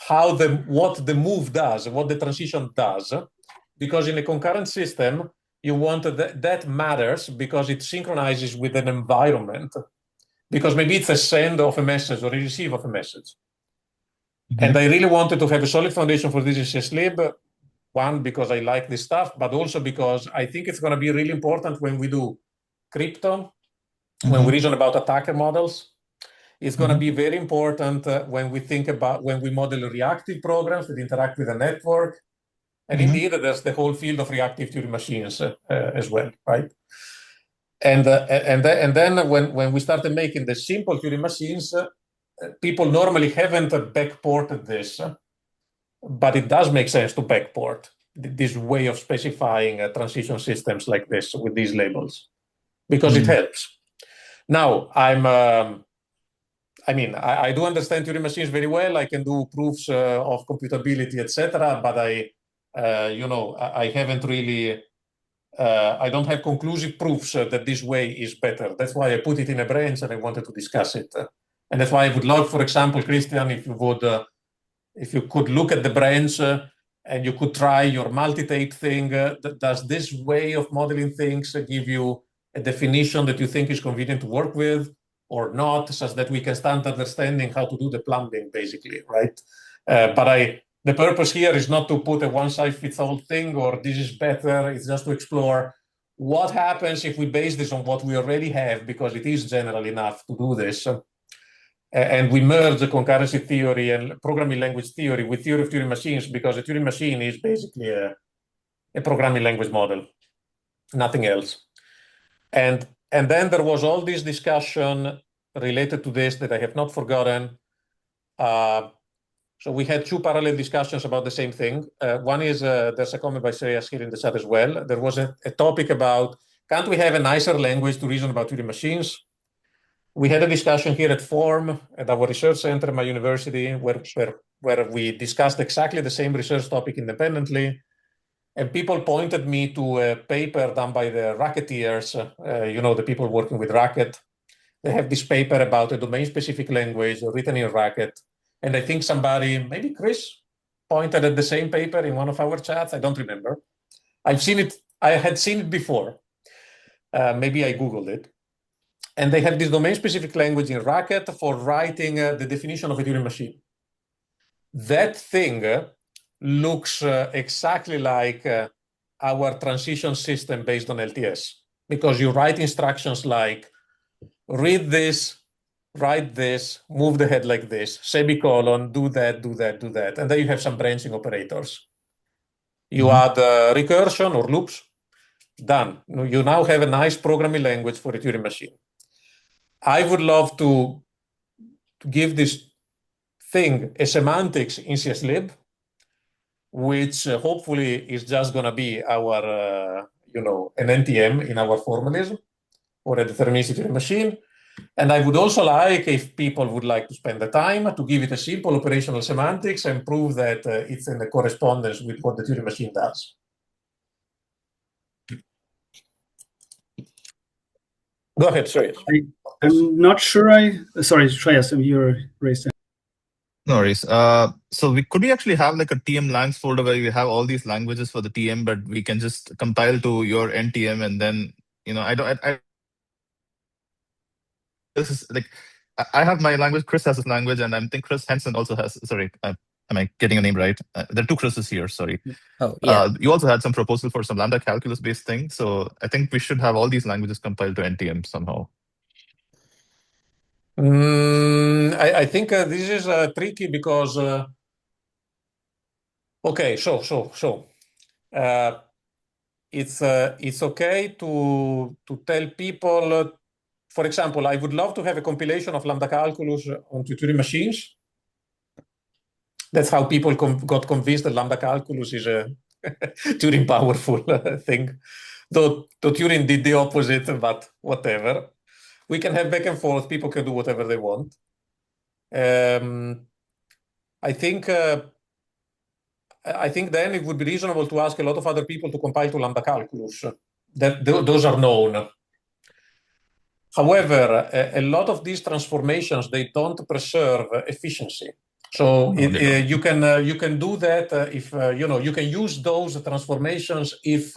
what the move does, what the transition does. Because in a concurrent system, you want that matters because it synchronizes with an environment. Because maybe it's a send of a message or a receive of a message. Mm-hmm. And I really wanted to have a solid foundation for this in CSLib. One, because I like this stuff, but also because I think it's going to be really important when we do crypto, when we reason about attacker models. It's going to be very important when we model reactive programs that interact with a network. And indeed, there's the whole field of reactive Turing machines as well, right? And then when we started making the simple Turing machines, people normally haven't backported this, but it does make sense to backport this way of specifying transition systems like this with these labels, because it helps. Now, I do understand Turing machines very well. I can do proofs of computability, etc. But I haven't really. I don't have conclusive proofs that this way is better. That's why I put it in a branch and I wanted to discuss it. And that's why I would love, for example, Christian, if you could look at the branch and you could try your multi-tape thing. Does this way of modeling things give you a definition that you think is convenient to work with or not, such that we can start understanding how to do the plumbing, basically, right? The purpose here is not to put a one-size-fits-all thing or this is better. It's just to explore what happens if we base this on what we already have, because it is general enough to do this. And we merge concurrency theory and programming language theory with theory of Turing machines, because a Turing machine is basically a programming language model, nothing else. And then there was all this discussion related to this that I have not forgotten. So we had two parallel discussions about the same thing. One is, there's a comment by Shreyas here in the chat as well. There was a topic about, can't we have a nicer language to reason about Turing machines? We had a discussion here at Form, at our research center at my university, where we discussed exactly the same research topic independently. And people pointed me to a paper done by the Racketeers, the people working with Racket. They have this paper about a domain-specific language written in Racket. And I think somebody, maybe Chris, pointed at the same paper in one of our chats. I don't remember. I've seen it. I had seen it before. Maybe I Googled it. And they have this domain-specific language in Racket for writing the definition of a Turing machine. That thing looks exactly like our transition system based on LTS, because you write instructions like read this, write this, move the head like this, semicolon, do that, do that, do that. And then you have some branching operators. You add recursion or loops, done. You now have a nice programming language for a Turing machine. I would love to give this thing a semantics in CSLib, which hopefully is just going to be our, an NTM in our formalism or a deterministic Turing machine. And I would also like, if people would like to spend the time, to give it a simple operational semantics and prove that it's in the correspondence with what the Turing machine does. Go ahead, Shreyas. I'm not sure sorry, Shreyas, you're raised. No worries. So could we actually have like a TM langs folder where we have all these languages for the TM, but we can just compile to your NTM and then, this is like, I have my language, Chris has his language, and I think Chris Henson also has, sorry, am I getting a name right? There are two Chris's here, sorry. Oh, yeah. You also had some proposal for some lambda calculus based thing. So I think we should have all these languages compiled to NTM somehow. I think this is tricky because, okay, so it's okay to tell people, for example, I would love to have a compilation of lambda calculus on Turing machines. That's how people got convinced that lambda calculus is a Turing powerful thing. Though Turing did the opposite, but whatever. We can have back and forth. People can do whatever they want. I think then it would be reasonable to ask a lot of other people to compile to lambda calculus. Those are known. However, a lot of these transformations, they don't preserve efficiency. So you can do that if you can use those transformations if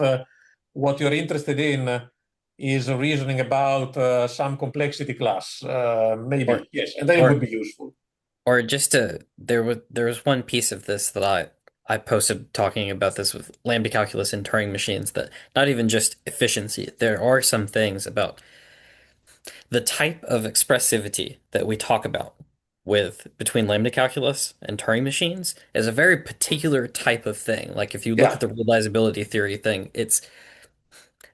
what you're interested in is reasoning about some complexity class, maybe, yes, and then it would be useful. Or just there was one piece of this that I posted talking about this with lambda calculus and Turing machines, that not even just efficiency, there are some things about the type of expressivity that we talk about between lambda calculus and Turing machines is a very particular type of thing. Like if you look at the realizability theory thing,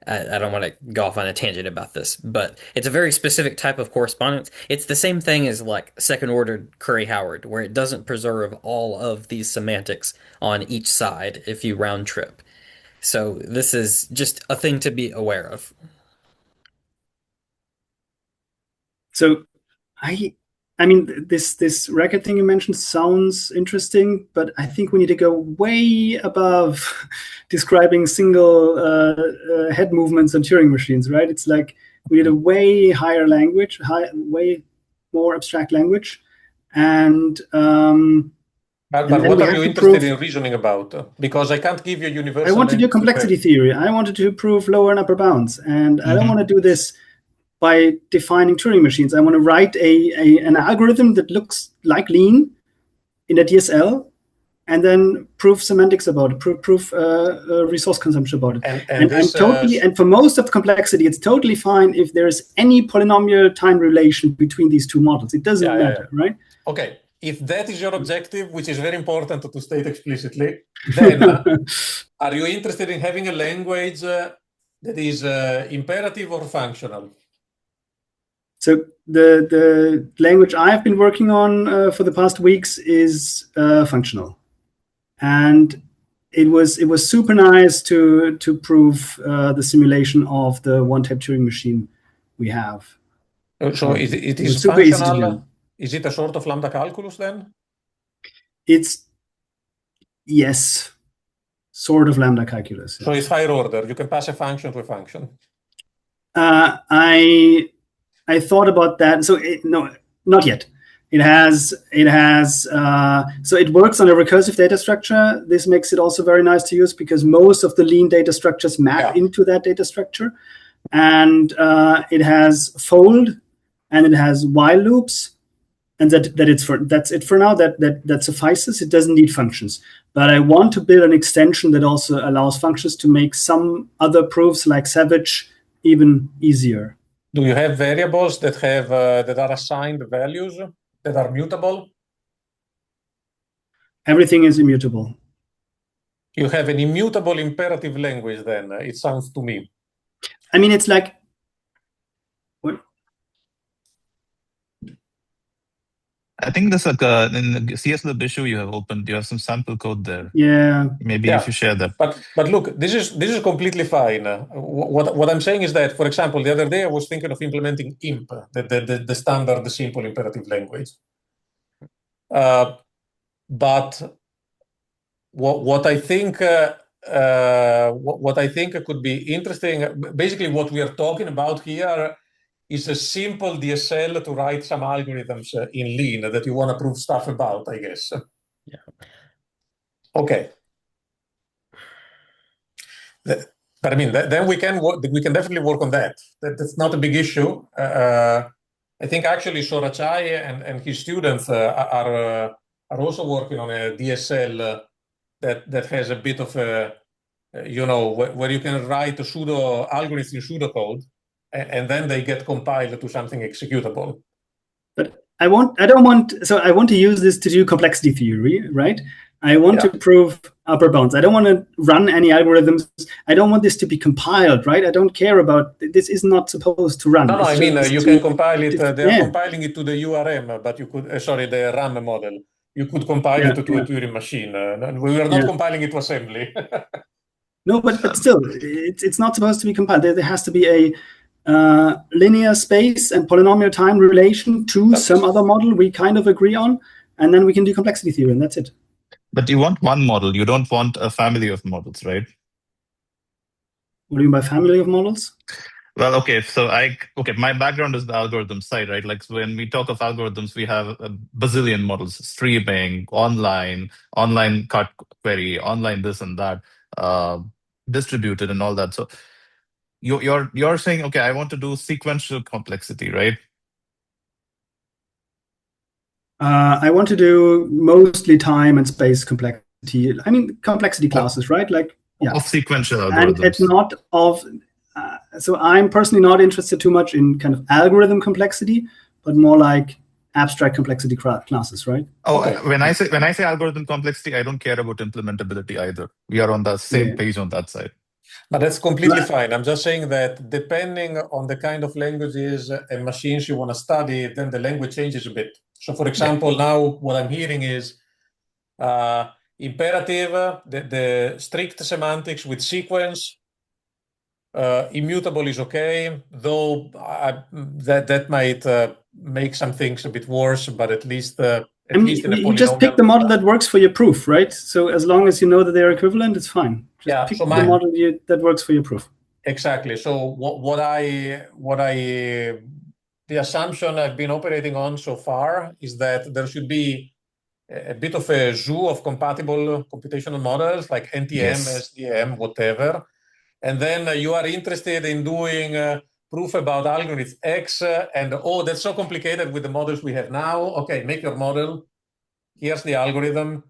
I don't want to go off on a tangent about this, but it's a very specific type of correspondence. It's the same thing as like second order Curry-Howard, where it doesn't preserve all of these semantics on each side if you round trip. So this is just a thing to be aware of. So I mean, this Racket thing you mentioned sounds interesting, but I think we need to go way above describing single head movements on Turing machines, right? It's like we need a way higher language, way more abstract language, and but what are you interested in reasoning about? Because I can't give you a universal. I want to do complexity theory. I wanted to prove lower and upper bounds, and I don't want to do this by defining Turing machines. I want to write an algorithm that looks like lean in a DSL, and then prove semantics about it, prove resource consumption about it. And for most of the complexity, it's totally fine if there's any polynomial time relation between these two models. It doesn't matter, right? Okay. If that is your objective, which is very important to state explicitly, then are you interested in having a language that is imperative or functional? So the language I've been working on for the past weeks is functional, and it was super nice to prove the simulation of the one-type Turing machine we have. So it It is was super easy to do. functional. Is it a sort of lambda calculus then? It's yes, sort of lambda calculus. So it's higher order. You can pass a function to a function. I thought about that. So no, not yet. It has so it works on a recursive data structure. This makes it also very nice to use because most of the lean data structures map into that data structure, and it has fold and it has while loops, and that's it for now. That suffices. It doesn't need functions. But I want to build an extension that also allows functions to make some other proofs like Savage even easier. Do you have variables that have that are assigned values that are mutable? Everything is immutable. You have an immutable imperative language then, it sounds to me. I mean, it's like, what? I think there's like in the CSLib issue you have some sample code there. Yeah. Maybe if you share that. But look, this is completely fine. What I'm saying is that, for example, the other day I was thinking of implementing IMP, the standard simple imperative language. But what I think could be interesting, basically what we are talking about here is a simple DSL to write some algorithms in Lean that you want to prove stuff about, I guess. Yeah. Okay. But I mean, then we can definitely work on that. That's not a big issue. I think actually Sorachai and his students are also working on a DSL that has a bit of a, where you can write a pseudo algorithm in pseudocode, and then they get compiled to something executable. But I want to use this to do complexity theory, right? I want to prove upper bounds. I don't want to run any algorithms. I don't want this to be compiled, right? I don't care about, this is not supposed to run. No, I mean, you can compile it. They're compiling it to the URM, but you could, the RAM model. You could compile it to a Turing machine. We are not compiling it to assembly. No, but still, it's not supposed to be compiled. There has to be a linear space and polynomial time relation to some other model we kind of agree on, and then we can do complexity theory, and that's it. But you want one model. You don't want a family of models, right? What do you mean by family of models? Well, okay. So my background is the algorithm side, right? Like when we talk of algorithms, we have a bazillion models: streaming, online cut query, online this and that, distributed, and all that. So you're saying, okay, I want to do sequential complexity, right? I want to do mostly time and space complexity. I mean, complexity classes, right? Like, of sequential algorithms. And it's not of. So I'm personally not interested too much in kind of algorithm complexity, but more like abstract complexity classes, right? Oh, okay. When I say algorithm complexity, I don't care about implementability either. We are on the same page on that side. But that's completely fine. I'm just saying that depending on the kind of languages and machines you want to study, then the language changes a bit. So, for example, now what I'm hearing is imperative, the strict semantics with sequence. Immutable is okay, though that might make some things a bit worse, but at least in a polynomial. You just pick the model that works for your proof, right? So as long as you know that they're equivalent, it's fine. Just pick the model that works for your proof. Exactly. So the assumption I've been operating on so far is that there should be a bit of a zoo of compatible computational models like NTM, SDM, whatever. And then you are interested in doing proof about algorithm X, and that's so complicated with the models we have now. Okay, make your model. Here's the algorithm.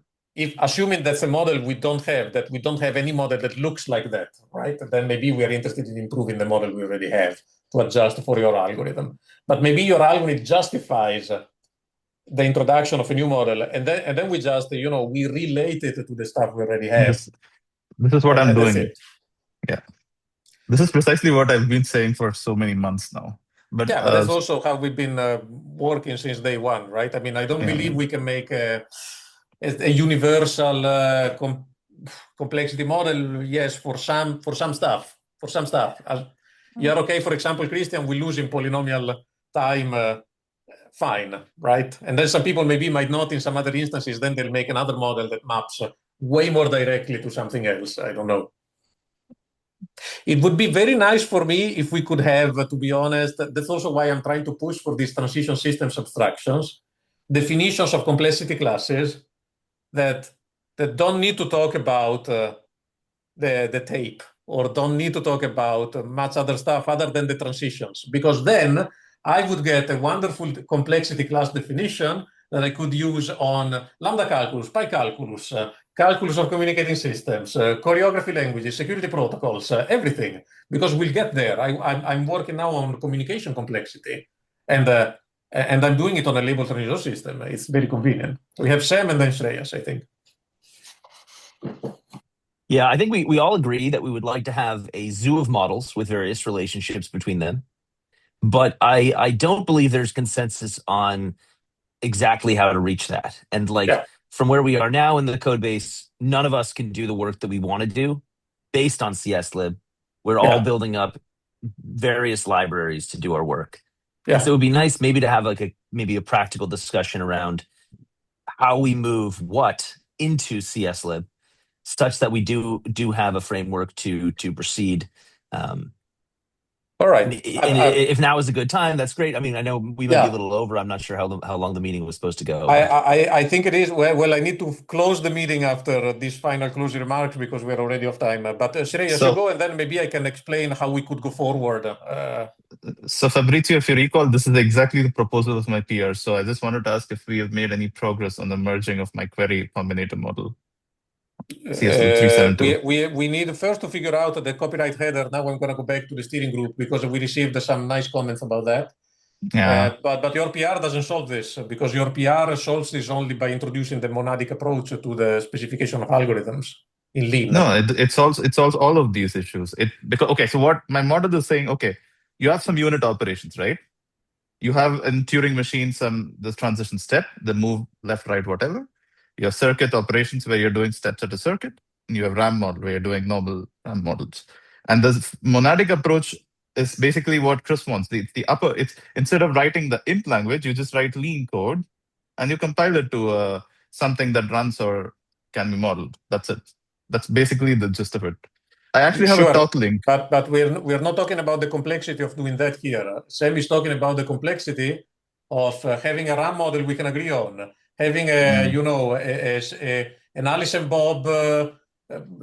Assuming that's a model we don't have any model that looks like that, right? Then maybe we are interested in improving the model we already have to adjust for your algorithm. But maybe your algorithm justifies the introduction of a new model, and then we just we relate it to the stuff we already have. This is what I'm doing. Yeah, this is precisely what I've been saying for so many months now. But Yeah, but that's also how we've been working since day one, right? I mean, I don't believe we can make a universal complexity model. Yes, for some stuff. You're okay, for example, Christian, we lose in polynomial time. Fine, right? And then some people maybe might not in some other instances, then they'll make another model that maps way more directly to something else. I don't know. It would be very nice for me if we could have, to be honest, that's also why I'm trying to push for these transition systems abstractions, definitions of complexity classes that don't need to talk about the tape or don't need to talk about much other stuff other than the transitions, because then I would get a wonderful complexity class definition that I could use on lambda calculus, pi calculus, calculus of communicating systems, choreography languages, security protocols, everything, because we'll get there. I'm working now on communication complexity, and I'm doing it on a label transition system. It's very convenient. We have Sam and then Shreyas, I think. Yeah, I think we all agree that we would like to have a zoo of models with various relationships between them. But I don't believe there's consensus on exactly how to reach that. And from where we are now in the code base, none of us can do the work that we want to do based on CSLib. We're all building up various libraries to do our work. Yeah. So it would be nice maybe to have maybe a practical discussion around how we move what into CSLib, such that we do have a framework to proceed. All right. If now is a good time, that's great. I mean, I know we might be a little over. I'm not sure how long the meeting was supposed to go. I think it is. Well, I need to close the meeting after these final closing remarks because we're already off time. But Shreyas, you go, and then maybe I can explain how we could go forward. So Fabrizio, if you recall, this is exactly the proposal of my peer. So I just wanted to ask if we have made any progress on the merging of my query combinator model. CSLib 372. We need first to figure out the copyright header. Now I'm going to go back to the steering group because we received some nice comments about that. Yeah. But your PR doesn't solve this because your PR solves this only by introducing the monadic approach to the specification of algorithms in Lean. No, it solves all of these issues. So what my model is saying, okay, you have some unit operations, right? You have in Turing machine this transition step, the move left, right, whatever. You have circuit operations where you're doing steps at a circuit, and you have RAM model where you're doing normal RAM models. And the monadic approach is basically what Chris wants. It's instead of writing the int language, you just write Lean code, and you compile it to something that runs or can be modeled. That's it. That's basically the gist of it. I actually have a talk link. But we're not talking about the complexity of doing that here. Sam is talking about the complexity of having a RAM model we can agree on, having an Alice and Bob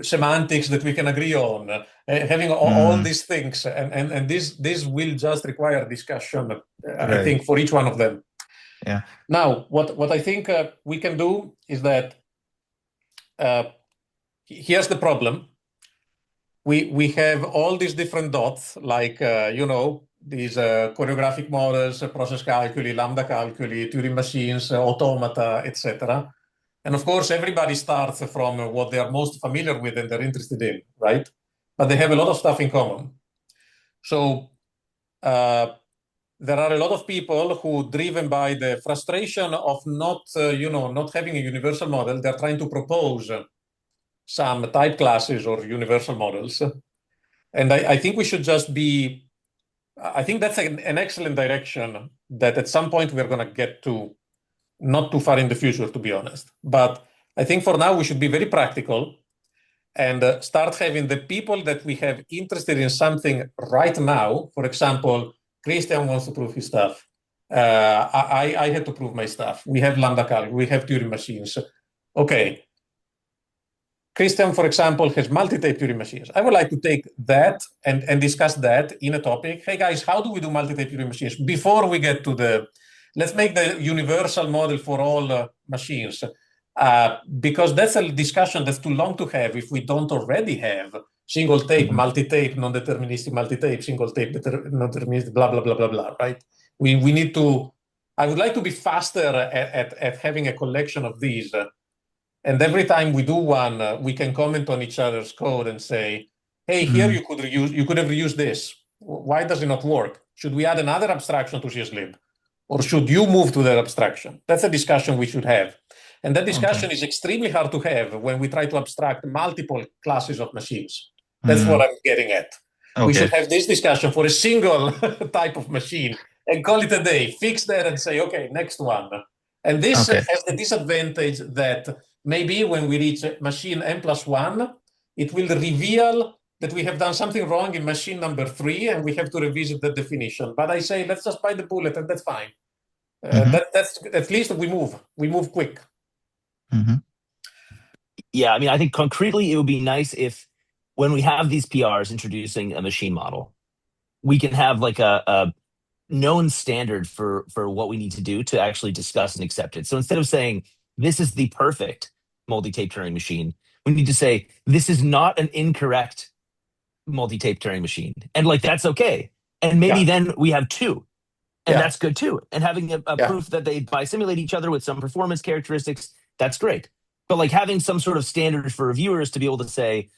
semantics that we can agree on, having all these things, and this will just require discussion, I think, for each one of them. Yeah. Now, what I think we can do is that here's the problem. We have all these different dots, like these choreographic models, process calculi, lambda calculi, Turing machines, automata, etc. And of course, everybody starts from what they are most familiar with and they're interested in, right? But they have a lot of stuff in common. So there are a lot of people who, driven by the frustration of not having a universal model, they're trying to propose some type classes or universal models. And I think we should just be, I think that's an excellent direction that at some point we're going to get to, not too far in the future, to be honest. But I think for now we should be very practical and start having the people that we have interested in something right now. For example, Christian wants to prove his stuff. I had to prove my stuff. We have lambda calculus, we have Turing machines. Okay. Christian, for example, has multi-tape Turing machines. I would like to take that and discuss that in a topic. Hey guys, how do we do multi-tape Turing machines? Before we get to let's make the universal model for all machines. Because that's a discussion that's too long to have if we don't already have single tape, multi-tape, non-deterministic multi-tape, single tape, non-deterministic, blah, blah, blah, blah, blah, right? We need to, I would like to be faster at having a collection of these. And every time we do one, we can comment on each other's code and say, hey, here you could have reused this. Why does it not work? Should we add another abstraction to CSLib? Or should you move to that abstraction? That's a discussion we should have. And that discussion is extremely hard to have when we try to abstract multiple classes of machines. That's what I'm getting at. Okay. We should have this discussion for a single type of machine and call it a day, fix that and say, okay, next one. And this has the disadvantage that maybe when we reach machine n+1, it will reveal that we have done something wrong in machine number 3 and we have to revisit the definition. But I say, let's just bite the bullet and that's fine. That's at least we move quick. Yeah, I mean, I think concretely it would be nice if when we have these PRs introducing a machine model, we can have like a known standard for what we need to do to actually discuss and accept it. So instead of saying, this is the perfect multi-tape Turing machine, we need to say, this is not an incorrect multi-tape Turing machine. And like, that's okay. And maybe then we have 2. And that's good too. And having a proof that they bisimulate each other with some performance characteristics, that's great. But like having some sort of standard for reviewers to be able to say,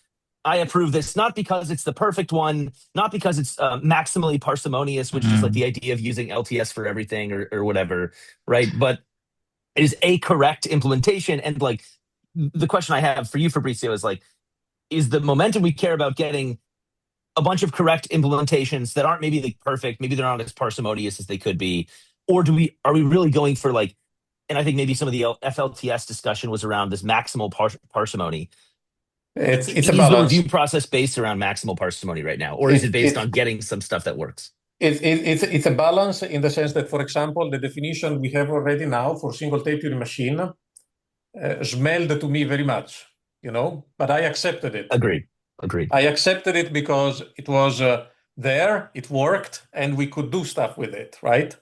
I approve this, not because it's the perfect one, not because it's maximally parsimonious, which is like the idea of using LTS for everything or whatever, right? But it is a correct implementation. And like the question I have for you, Fabrizio, is like, is the momentum we care about getting a bunch of correct implementations that aren't maybe like perfect, maybe they're not as parsimonious as they could be, or are we really going for like, and I think maybe some of the FLTS discussion was around this maximal parsimony. It's a balance. Is the review process based around maximal parsimony right now, or is it based on getting some stuff that works? It's a balance in the sense that, for example, the definition we have already now for single tape Turing machine smelled to me very much, but I accepted it. Agreed. I accepted it because it was there, it worked, and we could do stuff with it, right?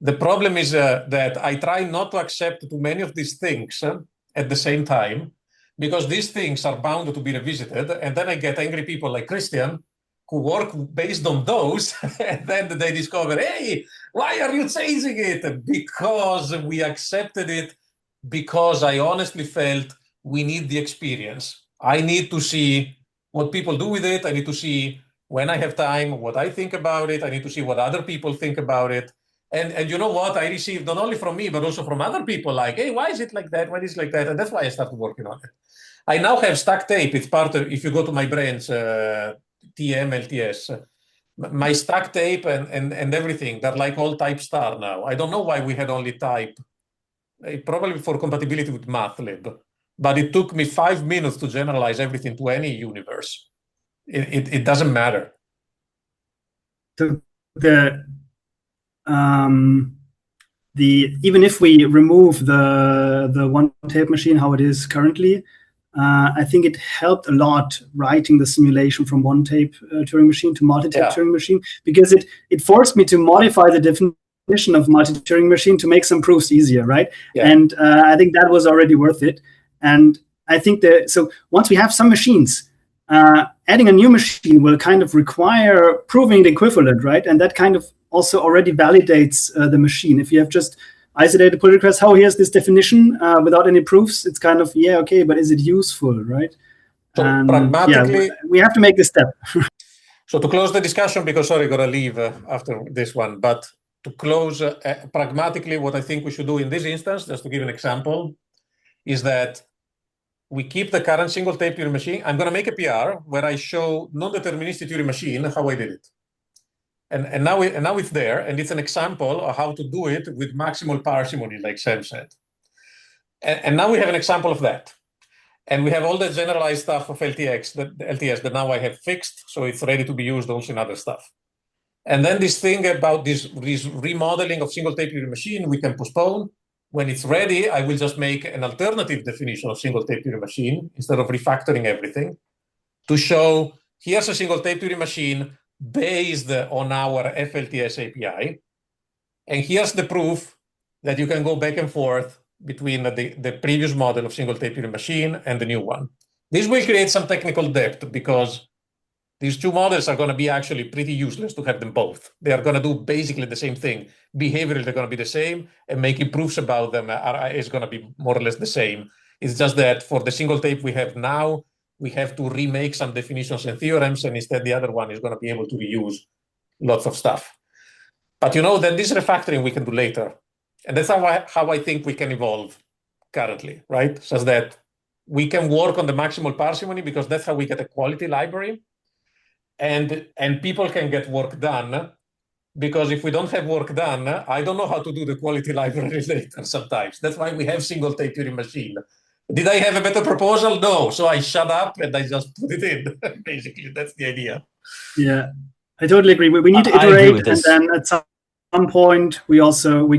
The problem is that I try not to accept too many of these things at the same time, because these things are bound to be revisited, and then I get angry people like Christian who work based on those, and then they discover, hey, why are you changing it? Because we accepted it, because I honestly felt we need the experience. I need to see what people do with it. I need to see, when I have time, what I think about it. I need to see what other people think about it. And you know what? I received not only from me, but also from other people like, hey, why is it like that? Why is it like that? And that's why I started working on it. I now have stack tape. It's part of, if you go to my branch, TM, LTS, my stack tape and everything, they're like all type star now. I don't know why we had only type, probably for compatibility with MathLib. But it took me 5 minutes to generalize everything to any universe. It doesn't matter. So even if we remove the one tape machine how it is currently, I think it helped a lot writing the simulation from one tape Turing machine to multi-tape Turing machine, because it forced me to modify the definition of multi-Turing machine to make some proofs easier, right? And I think that was already worth it. And I think so once we have some machines, adding a new machine will kind of require proving the equivalent, right? And that kind of also already validates the machine. If you have just isolated pull requests, here's this definition without any proofs, it's kind of, okay, but is it useful, right? So pragmatically, we have to make this step. So to close the discussion, because sorry, I gotta leave after this one, but to close pragmatically, what I think we should do in this instance, just to give an example, is that we keep the current single tape Turing machine. I'm going to make a PR where I show non-deterministic Turing machine how I did it. And now it's there, and it's an example of how to do it with maximal parsimony, like Sam said. And now we have an example of that. And we have all the generalized stuff of LTS that now I have fixed, so it's ready to be used also in other stuff. And then this thing about this remodeling of single tape Turing machine, we can postpone. When it's ready, I will just make an alternative definition of single tape Turing machine instead of refactoring everything to show here's a single tape Turing machine based on our FLTS API. And here's the proof that you can go back and forth between the previous model of single tape Turing machine and the new one. This will create some technical depth because these two models are going to be actually pretty useless to have them both. They are going to do basically the same thing. Behaviorally, they're going to be the same, and making proofs about them is going to be more or less the same. It's just that for the single tape we have now, we have to remake some definitions and theorems, and instead the other one is going to be able to reuse lots of stuff. But you know that this refactoring we can do later. And that's how I think we can evolve currently, right? So that we can work on the maximal parsimony because that's how we get a quality library. And people can get work done, because if we don't have work done, I don't know how to do the quality library later sometimes. That's why we have single tape Turing machine. Did I have a better proposal? No. So I shut up and I just put it in. Basically, that's the idea. Yeah, I totally agree. We need to I agree iterate, with and this. then at some point we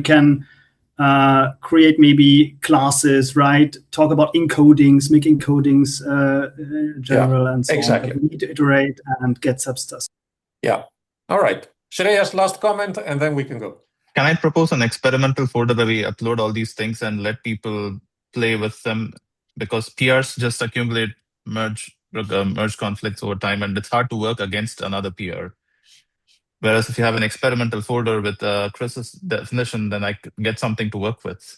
can create maybe classes, right? Talk about encodings, make encodings general, and so exactly. on. But we need to iterate and get substance. Yeah. All right. Shreya's last comment, and then we can go. Can I propose an experimental folder where we upload all these things and let people play with them? Because PRs just accumulate merge conflicts over time, and it's hard to work against another PR. Whereas if you have an experimental folder with Chris's definition, then I get something to work with.